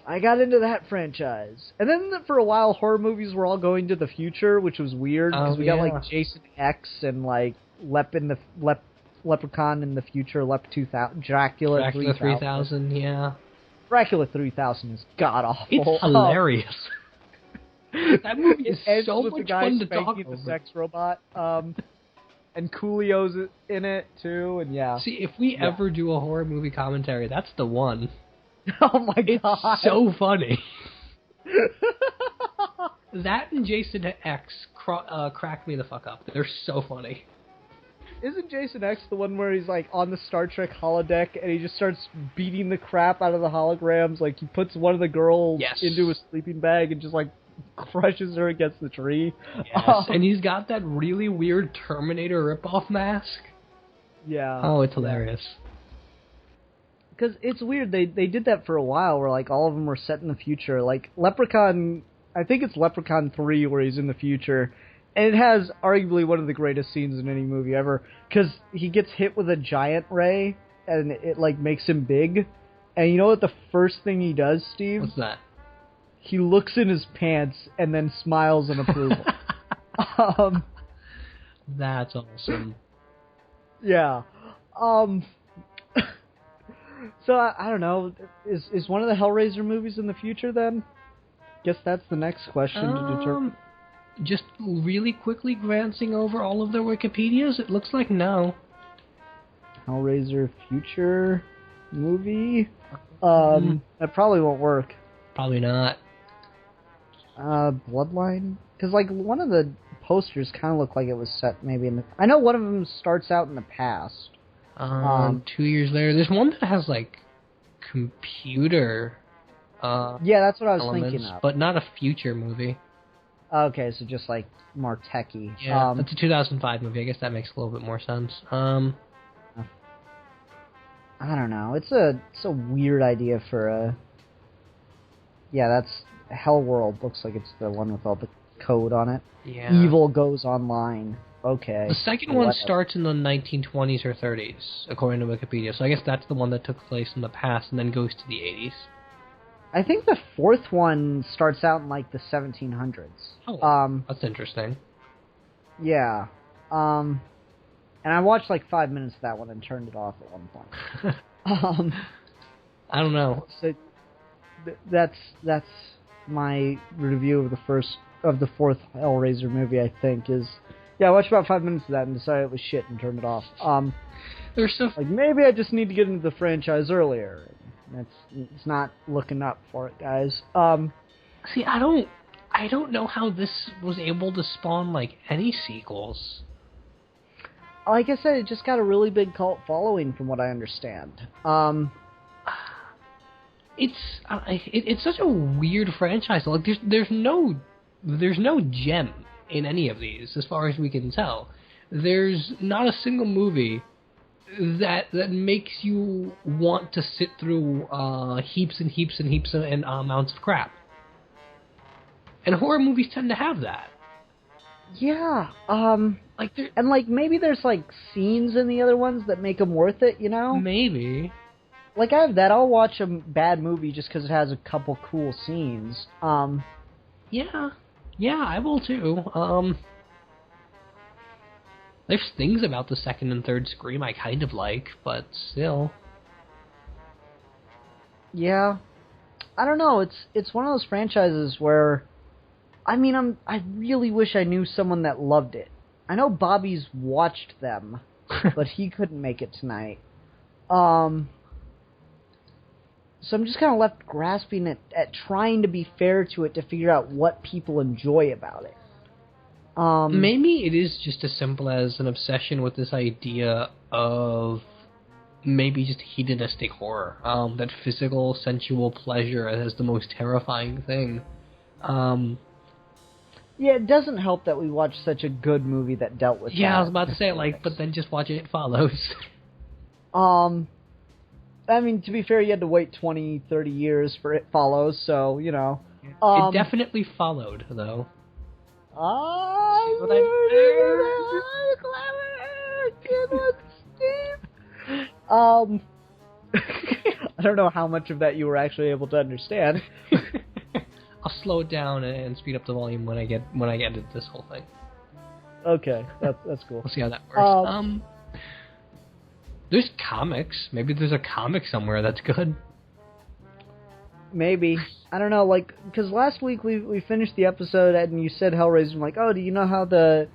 I got into that franchise. And then for a while, horror movies were all going to the future, which was weird, because we got, like, Jason X and, like, Leprechaun in the future, Lep 2000, Dracula
3000, yeah.
Dracula 3000 is god-awful.
It's hilarious. That movie is
ends
so
with
much
the guy
fun to talk
spanking
over.
the sex robot. And Coolio's in it, too, and yeah.
See, if we ever do a horror movie commentary, that's the one.
Oh my god.
It's so funny. That and Jason X crack me the fuck up. They're so funny.
Isn't Jason X the one where he's, like, on the Star Trek holodeck and he just starts beating the crap out of the holograms? Like, he puts one of the girls into a sleeping bag and just, like, crushes her against the tree.
Yes, and he's got that really weird Terminator ripoff mask.
Yeah.
Oh, it's hilarious.
Because it's weird, they did that for a while where, like, all of them were set in the future. Like, Leprechaun, I think it's Leprechaun 3 where he's in the future, and it has arguably one of the greatest scenes in any movie ever, because he gets hit with a giant ray, and it, like, makes him big. And you know what the first thing he does, Steve?
What's that?
He looks in his pants and then smiles in approval.
That's awesome.
Yeah. So, I don't know, is one of the Hellraiser movies in the future, then? Guess that's the next question to determine.
Just really quickly glancing over all of their Wikipedias, it looks like no.
Hellraiser future movie? That probably won't work.
Probably not.
Bloodline? Because, like, one of the posters kind of looked like it was set maybe in the... I know one of them starts out in the past.
2 years later. There's one that has, like, computer
yeah, that's what I was
elements,
thinking of.
but not a future movie.
Okay, so just, like, more techie.
Yeah, that's a 2005 movie. I guess that makes a little bit more sense.
I don't know. It's a weird idea for a... Yeah, that's... Hellworld looks like it's the one with all the code on it.
Yeah.
Evil goes online. Okay.
The second one starts in the 1920s or 30s, according to Wikipedia. So I guess that's the one that took place in the past and then goes to the 80s.
I think the fourth one starts out in, like, the 1700s.
Oh, that's interesting.
Yeah. And I watched, like, 5 minutes of that one and turned it off at one point.
I don't know.
So that's my review of the fourth Hellraiser movie, I think, is... Yeah, I watched about 5 minutes of that and decided it was shit and turned it off.
There's stuff...
Like, maybe I just need to get into the franchise earlier. It's not looking up for it, guys.
See, I don't know how this was able to spawn, like, any sequels.
Like I said, it just got a really big cult following, from what I understand.
It's such a weird franchise. Like, there's no gem in any of these, as far as we can tell. There's not a single movie that makes you want to sit through heaps and heaps and heaps and amounts of crap. And horror movies tend to have that.
Yeah.
Like,
and, like, maybe there's, like, scenes in the other ones that make them worth it, you know?
Maybe.
Like, I have that. I'll watch a bad movie just because it has a couple cool scenes.
Yeah, I will too. There's things about the second and third Scream I kind of like, but still.
Yeah. I don't know. It's one of those franchises where, I mean, I really wish I knew someone that loved it. I know Bobby's watched them, but he couldn't make it tonight. So I'm just kind of left grasping at trying to be fair to it to figure out what people enjoy about it.
Maybe it is just as simple as an obsession with this idea of maybe just hedonistic horror. That physical, sensual pleasure as the most terrifying thing.
Yeah, it doesn't help that we watched such a good movie that dealt with that.
Yeah, I was about to say, like, but then just watch It Follows.
I mean, to be fair, you had to wait 20, 30 years for It Follows, so, you know.
It definitely followed, though.
I don't know how much of that you were actually able to understand.
I'll slow it down and speed up the volume when I get into this whole thing.
Okay, that's cool.
We'll see how that works. There's comics. Maybe there's a comic somewhere that's good.
Maybe. I don't know, like, because last week we finished the episode and you said Hellraiser. I'm like, oh, do you know how the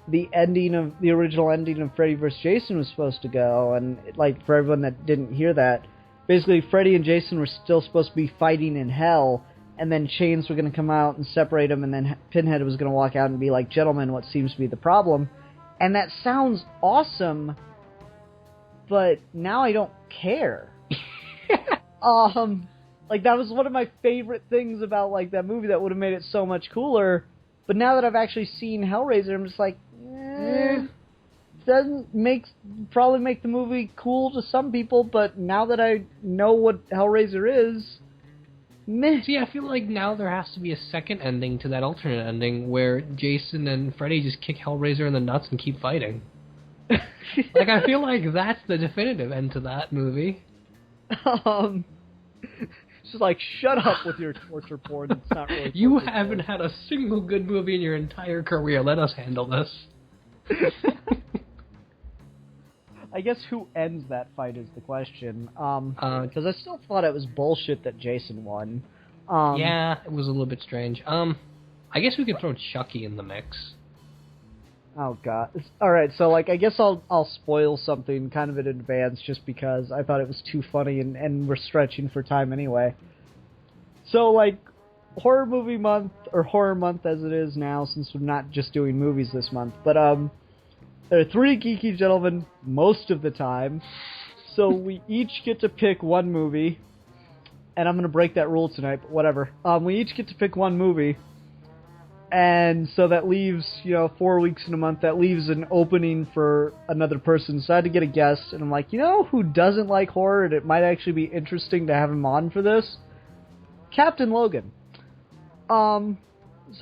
the original ending of Freddy vs. Jason was supposed to go, and like for everyone that didn't hear that, basically Freddy and Jason were still supposed to be fighting in hell, and then chains were going to come out and separate them, and then Pinhead was going to walk out and be like, "Gentlemen, what seems to be the problem?" And that sounds awesome, but now I don't care. Like, that was one of my favorite things about, like, that movie that would have made it so much cooler. But now that I've actually seen Hellraiser, I'm just like, doesn't probably make the movie cool to some people, but now that I know what Hellraiser is, meh.
See, I feel like now there has to be a second ending to that alternate ending where Jason and Freddy just kick Hellraiser in the nuts and keep fighting. Like, I feel like that's the definitive end to that movie.
It's just like, shut up with your torture porn. It's not really
You haven't had a single good movie in your entire career. Let us handle this.
I guess who ends that fight is the question. Because I still thought it was bullshit that Jason won.
Yeah, it was a little bit strange. I guess we could throw Chucky in the mix.
Oh god. Alright, so like I guess I'll spoil something kind of in advance just because I thought it was too funny and we're stretching for time anyway. So like horror movie month, or horror month as it is now since we're not just doing movies this month, but there are 3 geeky gentlemen most of the time. So we each get to pick one movie, and I'm going to break that rule tonight, but whatever. We each get to pick one movie. And so that leaves, 4 weeks in a month, that leaves an opening for another person. So I had to get a guest, and I'm like, who doesn't like horror, and it might actually be interesting to have him on for this? Captain Logan. So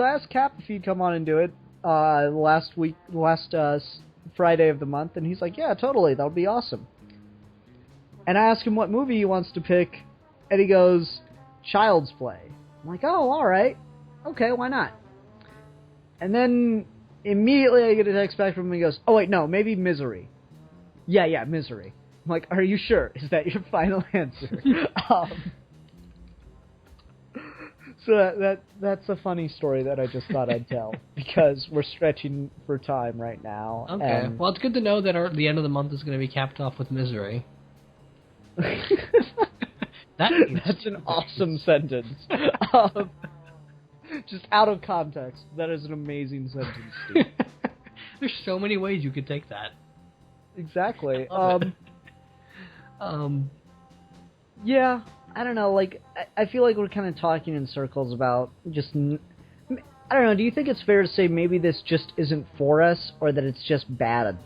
I asked Cap if he'd come on and do it last Friday of the month, and he's like, yeah, totally, that would be awesome. And I asked him what movie he wants to pick, and he goes, Child's Play. I'm like, oh, alright. Okay, why not? And then immediately I get a text back from him and he goes, oh wait, no, maybe Misery. Yeah, Misery. I'm like, are you sure? Is that your final answer? So that's a funny story that I just thought I'd tell, because we're stretching for time right now.
Okay, well it's good to know that the end of the month is going to be capped off with Misery.
That's an awesome sentence. Just out of context, that is an amazing sentence, Steve.
There's so many ways you could take that.
Exactly.
Yeah,
I don't know, like, I feel like we're kind of talking in circles about just... I don't know, do you think it's fair to say maybe this just isn't for us, or that it's just bad?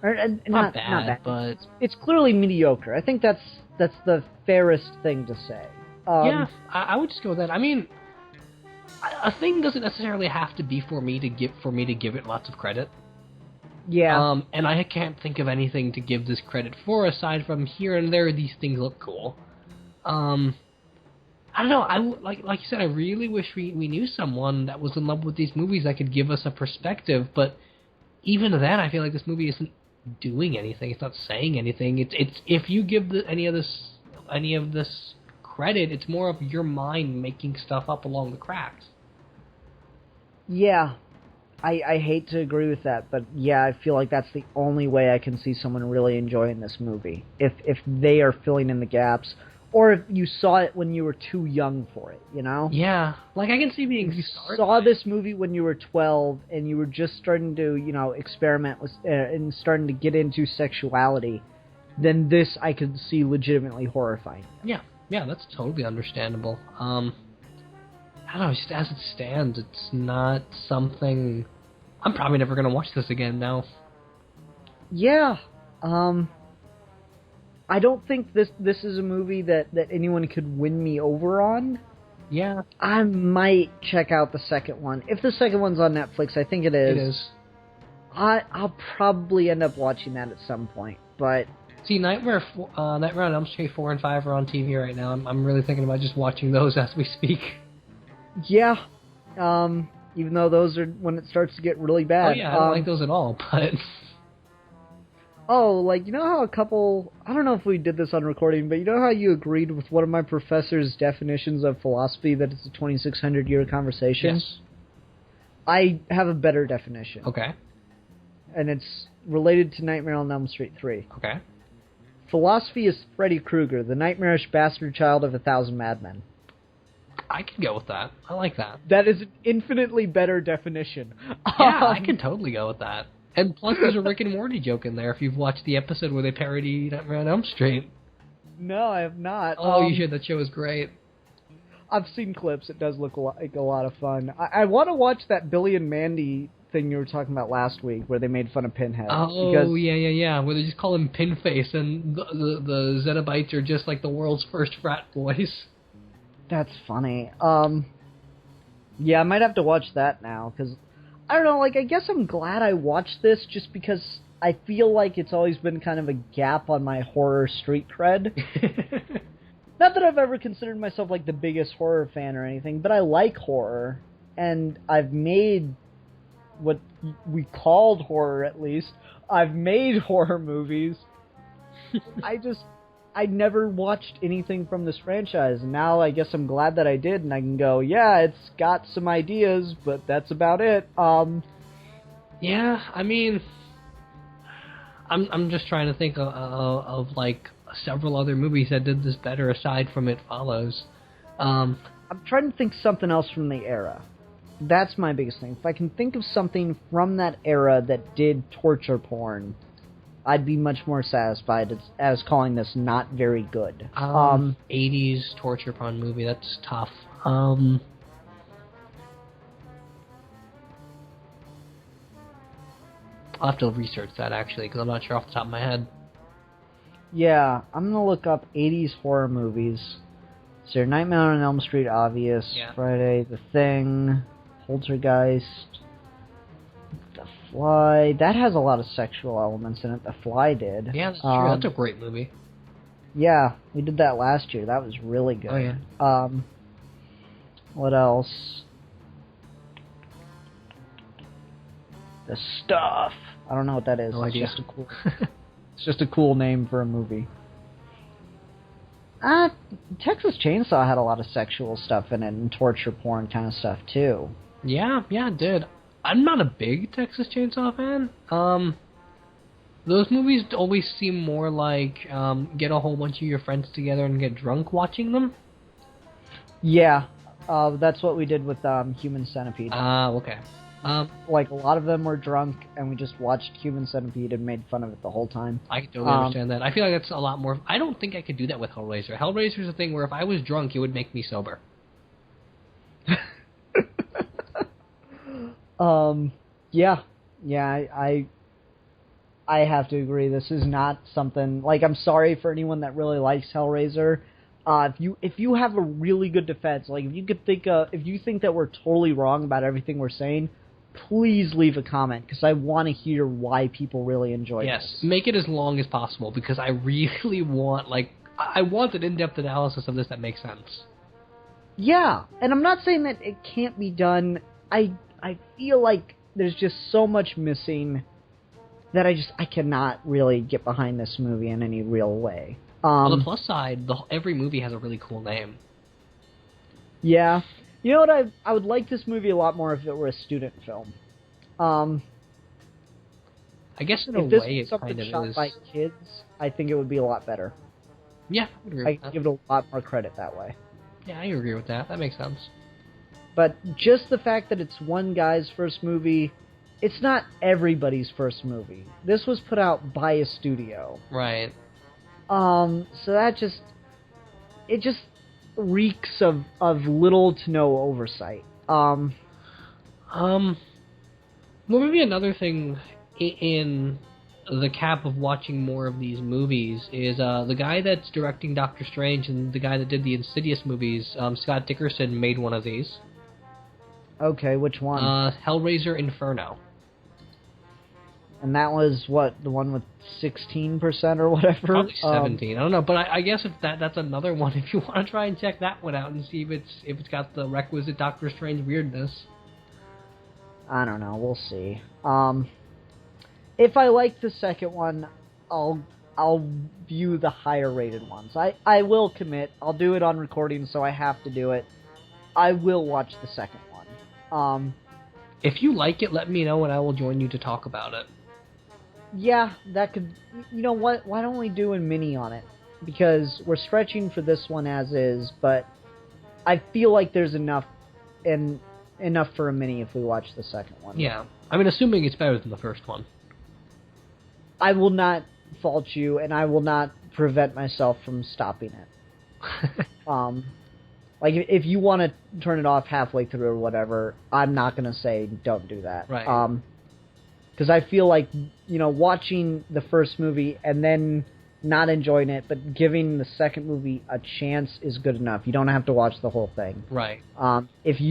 Or, not bad,
but...
It's clearly mediocre. I think that's the fairest thing to say.
Yeah, I would just go with that. I mean... A thing doesn't necessarily have to be for me to give it lots of credit.
Yeah.
And I can't think of anything to give this credit for aside from here and there these things look cool. I don't know. Like you said, I really wish we knew someone that was in love with these movies that could give us a perspective. But even then, I feel like this movie isn't doing anything. It's not saying anything. It's if you give any of this credit, it's more of your mind making stuff up along the cracks.
Yeah, I hate to agree with that, but yeah, I feel like that's the only way I can see someone really enjoying this movie. If they are filling in the gaps, or if you saw it when you were too young for it,
Yeah, like I can see being...
If you saw this movie when you were 12, and you were just starting to, experiment with, and starting to get into sexuality, then this I could see legitimately horrifying.
Yeah, that's totally understandable. I don't know, just as it stands, it's not something... I'm probably never going to watch this again now.
Yeah. I don't think this is a movie that anyone could win me over on.
Yeah.
I might check out the second one. If the second one's on Netflix, I think it is.
It is.
I'll probably end up watching that at some point, but...
See, Nightmare on Elm Street 4 and 5 are on TV right now. I'm really thinking about just watching those as we speak.
Yeah. Even though those are when it starts to get really bad.
Oh yeah, I don't like those at all, but...
Oh, like, how a couple... I don't know if we did this on recording, but how you agreed with one of my professor's definitions of philosophy that it's a 2,600-year conversation?
Yes.
I have a better definition.
Okay.
And it's related to Nightmare on Elm Street 3.
Okay.
Philosophy is Freddy Krueger, the nightmarish bastard child of 1,000 madmen.
I can go with that. I like that.
That is an infinitely better definition.
Yeah, I can totally go with that. And plus, there's a Rick and Morty joke in there if you've watched the episode where they parody Nightmare on Elm Street.
No, I have not.
Oh, you should. That show is great.
I've seen clips. It does look like a lot of fun. I want to watch that Billy and Mandy thing you were talking about last week where they made fun of Pinhead.
Oh, yeah. Where they just call him Pinface and the cenobites are just like the world's first frat boys.
That's funny. Yeah, I might have to watch that now, because, I don't know, like, I guess I'm glad I watched this just because I feel like it's always been kind of a gap on my horror street cred. Not that I've ever considered myself, like, the biggest horror fan or anything, but I like horror, and I've made what we called horror, at least. I've made horror movies. I never watched anything from this franchise, and now I guess I'm glad that I did, and I can go, yeah, it's got some ideas, but that's about it.
Yeah, I mean, I'm just trying to think of like several other movies that did this better aside from It Follows.
I'm trying to think something else from the era. That's my biggest thing. If I can think of something from that era that did torture porn, I'd be much more satisfied as calling this not very good.
80s torture porn movie, that's tough. I'll have to research that, actually, because I'm not sure off the top of my head.
Yeah, I'm going to look up 80s horror movies. So Nightmare on Elm Street, obvious.
Yeah.
Friday, The Thing, Poltergeist, The Fly. That has a lot of sexual elements in it. The Fly did.
Yeah, that's true. That's a great movie.
Yeah, we did that last year. That was really good.
Oh, yeah.
What else? The Stuff. I don't know what that is.
No idea.
It's just a cool name for a movie. Texas Chainsaw had a lot of sexual stuff in it and torture porn kind of stuff too.
Yeah, it did. I'm not a big Texas Chainsaw fan. Those movies always seem more like get a whole bunch of your friends together and get drunk watching them.
Yeah, that's what we did with Human Centipede.
Okay.
Like, a lot of them were drunk, and we just watched Human Centipede and made fun of it the whole time.
I can totally understand that. I feel like that's a lot more... I don't think I could do that with Hellraiser. Hellraiser's a thing where if I was drunk, it would make me sober.
Yeah, I have to agree. This is not something... Like, I'm sorry for anyone that really likes Hellraiser. If you have a really good defense, like, if you think that we're totally wrong about everything we're saying, please leave a comment, because I want to hear why people really enjoy this.
Yes, make it as long as possible, because I really want, I want an in-depth analysis of this that makes sense.
Yeah, and I'm not saying that it can't be done. I feel like there's just so much missing that I cannot really get behind this movie in any real way.
On the plus side, every movie has a really cool name.
Yeah. You know what? I would like this movie a lot more if it were a student film.
I guess in a way it kind of is.
If this was something shot by kids, I think it would be a lot better.
Yeah, I agree with that.
I'd give it a lot more credit that way.
Yeah, I agree with that. That makes sense.
But just the fact that it's one guy's first movie, it's not everybody's first movie. This was put out by a studio.
Right.
So that just reeks of little to no oversight.
Well, maybe another thing in the cap of watching more of these movies is the guy that's directing Doctor Strange and the guy that did the Insidious movies, Scott Dickerson, made one of these.
Okay, which one?
Hellraiser Inferno.
And that was, what, the one with 16% or whatever?
Probably 17. I don't know, but I guess if that's another one if you want to try and check that one out and see if it's got the requisite Doctor Strange weirdness.
I don't know. We'll see. If I like the second one, I'll view the higher rated ones. I will commit. I'll do it on recording, so I have to do it. I will watch the second one.
If you like it, let me know and I will join you to talk about it.
Yeah, that could... You know what? Why don't we do a mini on it? Because we're stretching for this one as is, but I feel like there's enough for a mini if we watch the second one.
Yeah. I mean, assuming it's better than the first one.
I will not fault you, and I will not prevent myself from stopping it. Like, if you want to turn it off halfway through or whatever, I'm not going to say don't do that.
Right.
Because I feel like, you know, watching the first movie and then not enjoying it, but giving the second movie a chance is good enough. You don't have to watch the whole thing.
Right.
If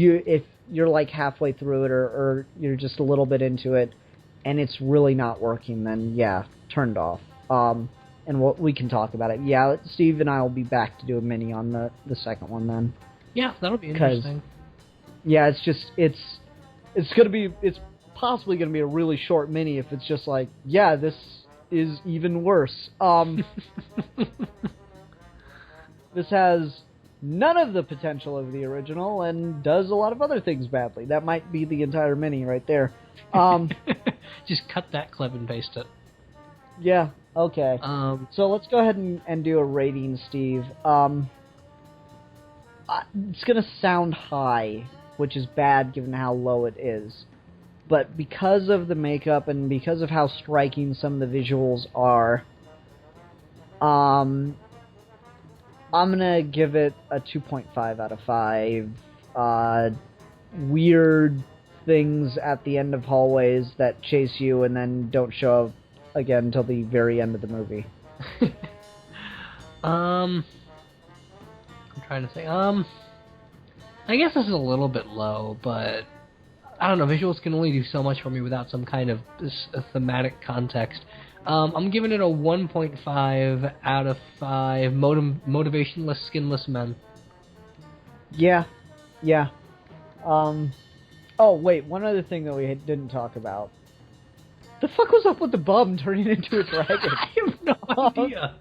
you're like halfway through it or you're just a little bit into it and it's really not working, then yeah, turn it off. And we can talk about it. Yeah, Steve and I will be back to do a mini on the second one then.
Yeah, that'll be interesting.
Yeah, it's possibly gonna be a really short mini if it's just like, yeah, this is even worse. This has none of the potential of the original and does a lot of other things badly. That might be the entire mini right there.
Just cut that clip and paste it.
Yeah, okay. So let's go ahead and do a rating, Steve. It's going to sound high, which is bad given how low it is. But because of the makeup and because of how striking some of the visuals are, I'm going to give it a 2.5 out of 5. Weird things at the end of hallways that chase you and then don't show up again until the very end of the movie.
I'm trying to think. I guess this is a little bit low, but I don't know. Visuals can only do so much for me without some kind of thematic context. I'm giving it a 1.5 out of 5 motivationless, skinless men.
Yeah. Oh, wait, one other thing that we didn't talk about. The fuck was up with the bum turning into a dragon?
I have no idea.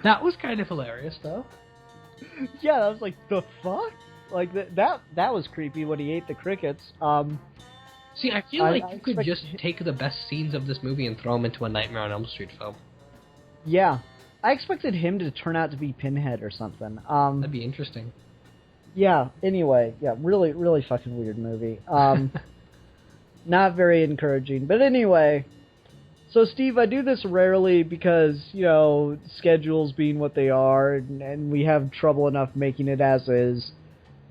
That was kind of hilarious, though.
Yeah, I was like, the fuck? Like, that was creepy when he ate the crickets.
See, I feel like you could just take the best scenes of this movie and throw them into a Nightmare on Elm Street film.
Yeah. I expected him to turn out to be Pinhead or something.
That'd be interesting.
Yeah, anyway, yeah, really, really fucking weird movie. Not very encouraging. But anyway, so Steve, I do this rarely because, you know, schedules being what they are, and we have trouble enough making it as is.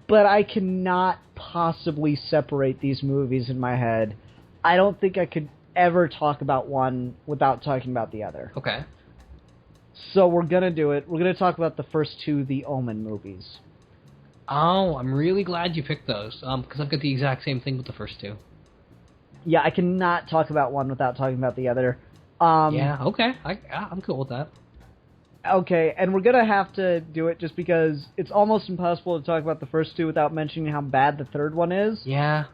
But I cannot possibly separate these movies in my head. I don't think I could ever talk about one without talking about the other.
Okay.
So we're gonna do it. We're gonna talk about the first two, the Omen movies.
Oh, I'm really glad you picked those, because I've got the exact same thing with the first two.
Yeah, I cannot talk about one without talking about the other.
Yeah, okay. I'm cool with that.
Okay, and we're gonna have to do it just because it's almost impossible to talk about the first two without mentioning how bad the third one is.
Yeah.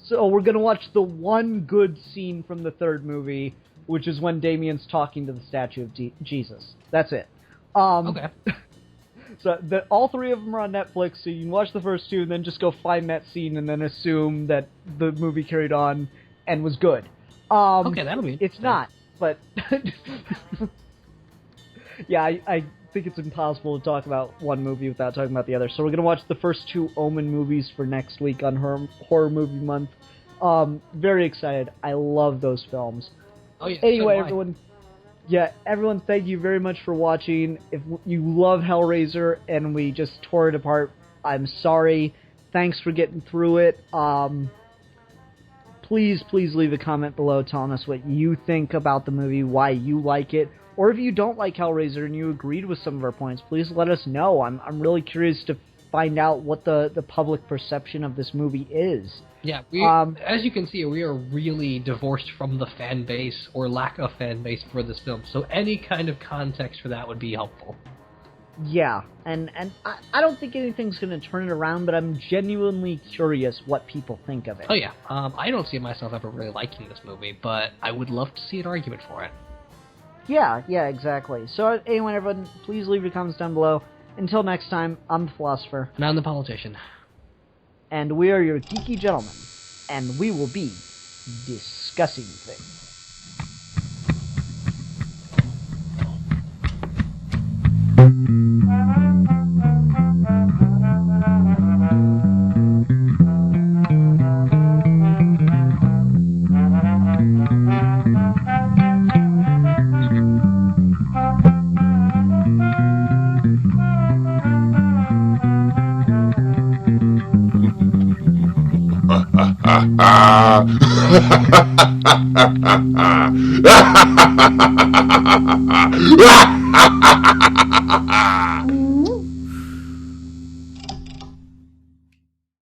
So we're gonna watch the one good scene from the third movie, which is when Damien's talking to the statue of Jesus. That's it.
Okay.
So all three of them are on Netflix, so you can watch the first two and then just go find that scene and then assume that the movie carried on and was good.
Okay, that'll be
It's not, but... Yeah, I think it's impossible to talk about one movie without talking about the other. So we're going to watch the first two Omen movies for next week on Horror Movie Month. Very excited. I love those films.
Oh, yeah,
anyway,
so
everyone, thank you very much for watching. If you love Hellraiser and we just tore it apart, I'm sorry. Thanks for getting through it. Please leave a comment below telling us what you think about the movie, why you like it. Or if you don't like Hellraiser and you agreed with some of our points, please let us know. I'm really curious to find out what the public perception of this movie is.
Yeah, as you can see, we are really divorced from the fan base or lack of fan base for this film. So any kind of context for that would be helpful.
Yeah, and I don't think anything's going to turn it around, but I'm genuinely curious what people think of it.
Oh yeah, I don't see myself ever really liking this movie, but I would love to see an argument for it.
Yeah, exactly. So anyway, everyone, please leave your comments down below. Until next time, I'm the Philosopher.
And I'm the Politician.
And we are your geeky gentlemen. and we will be discussing things.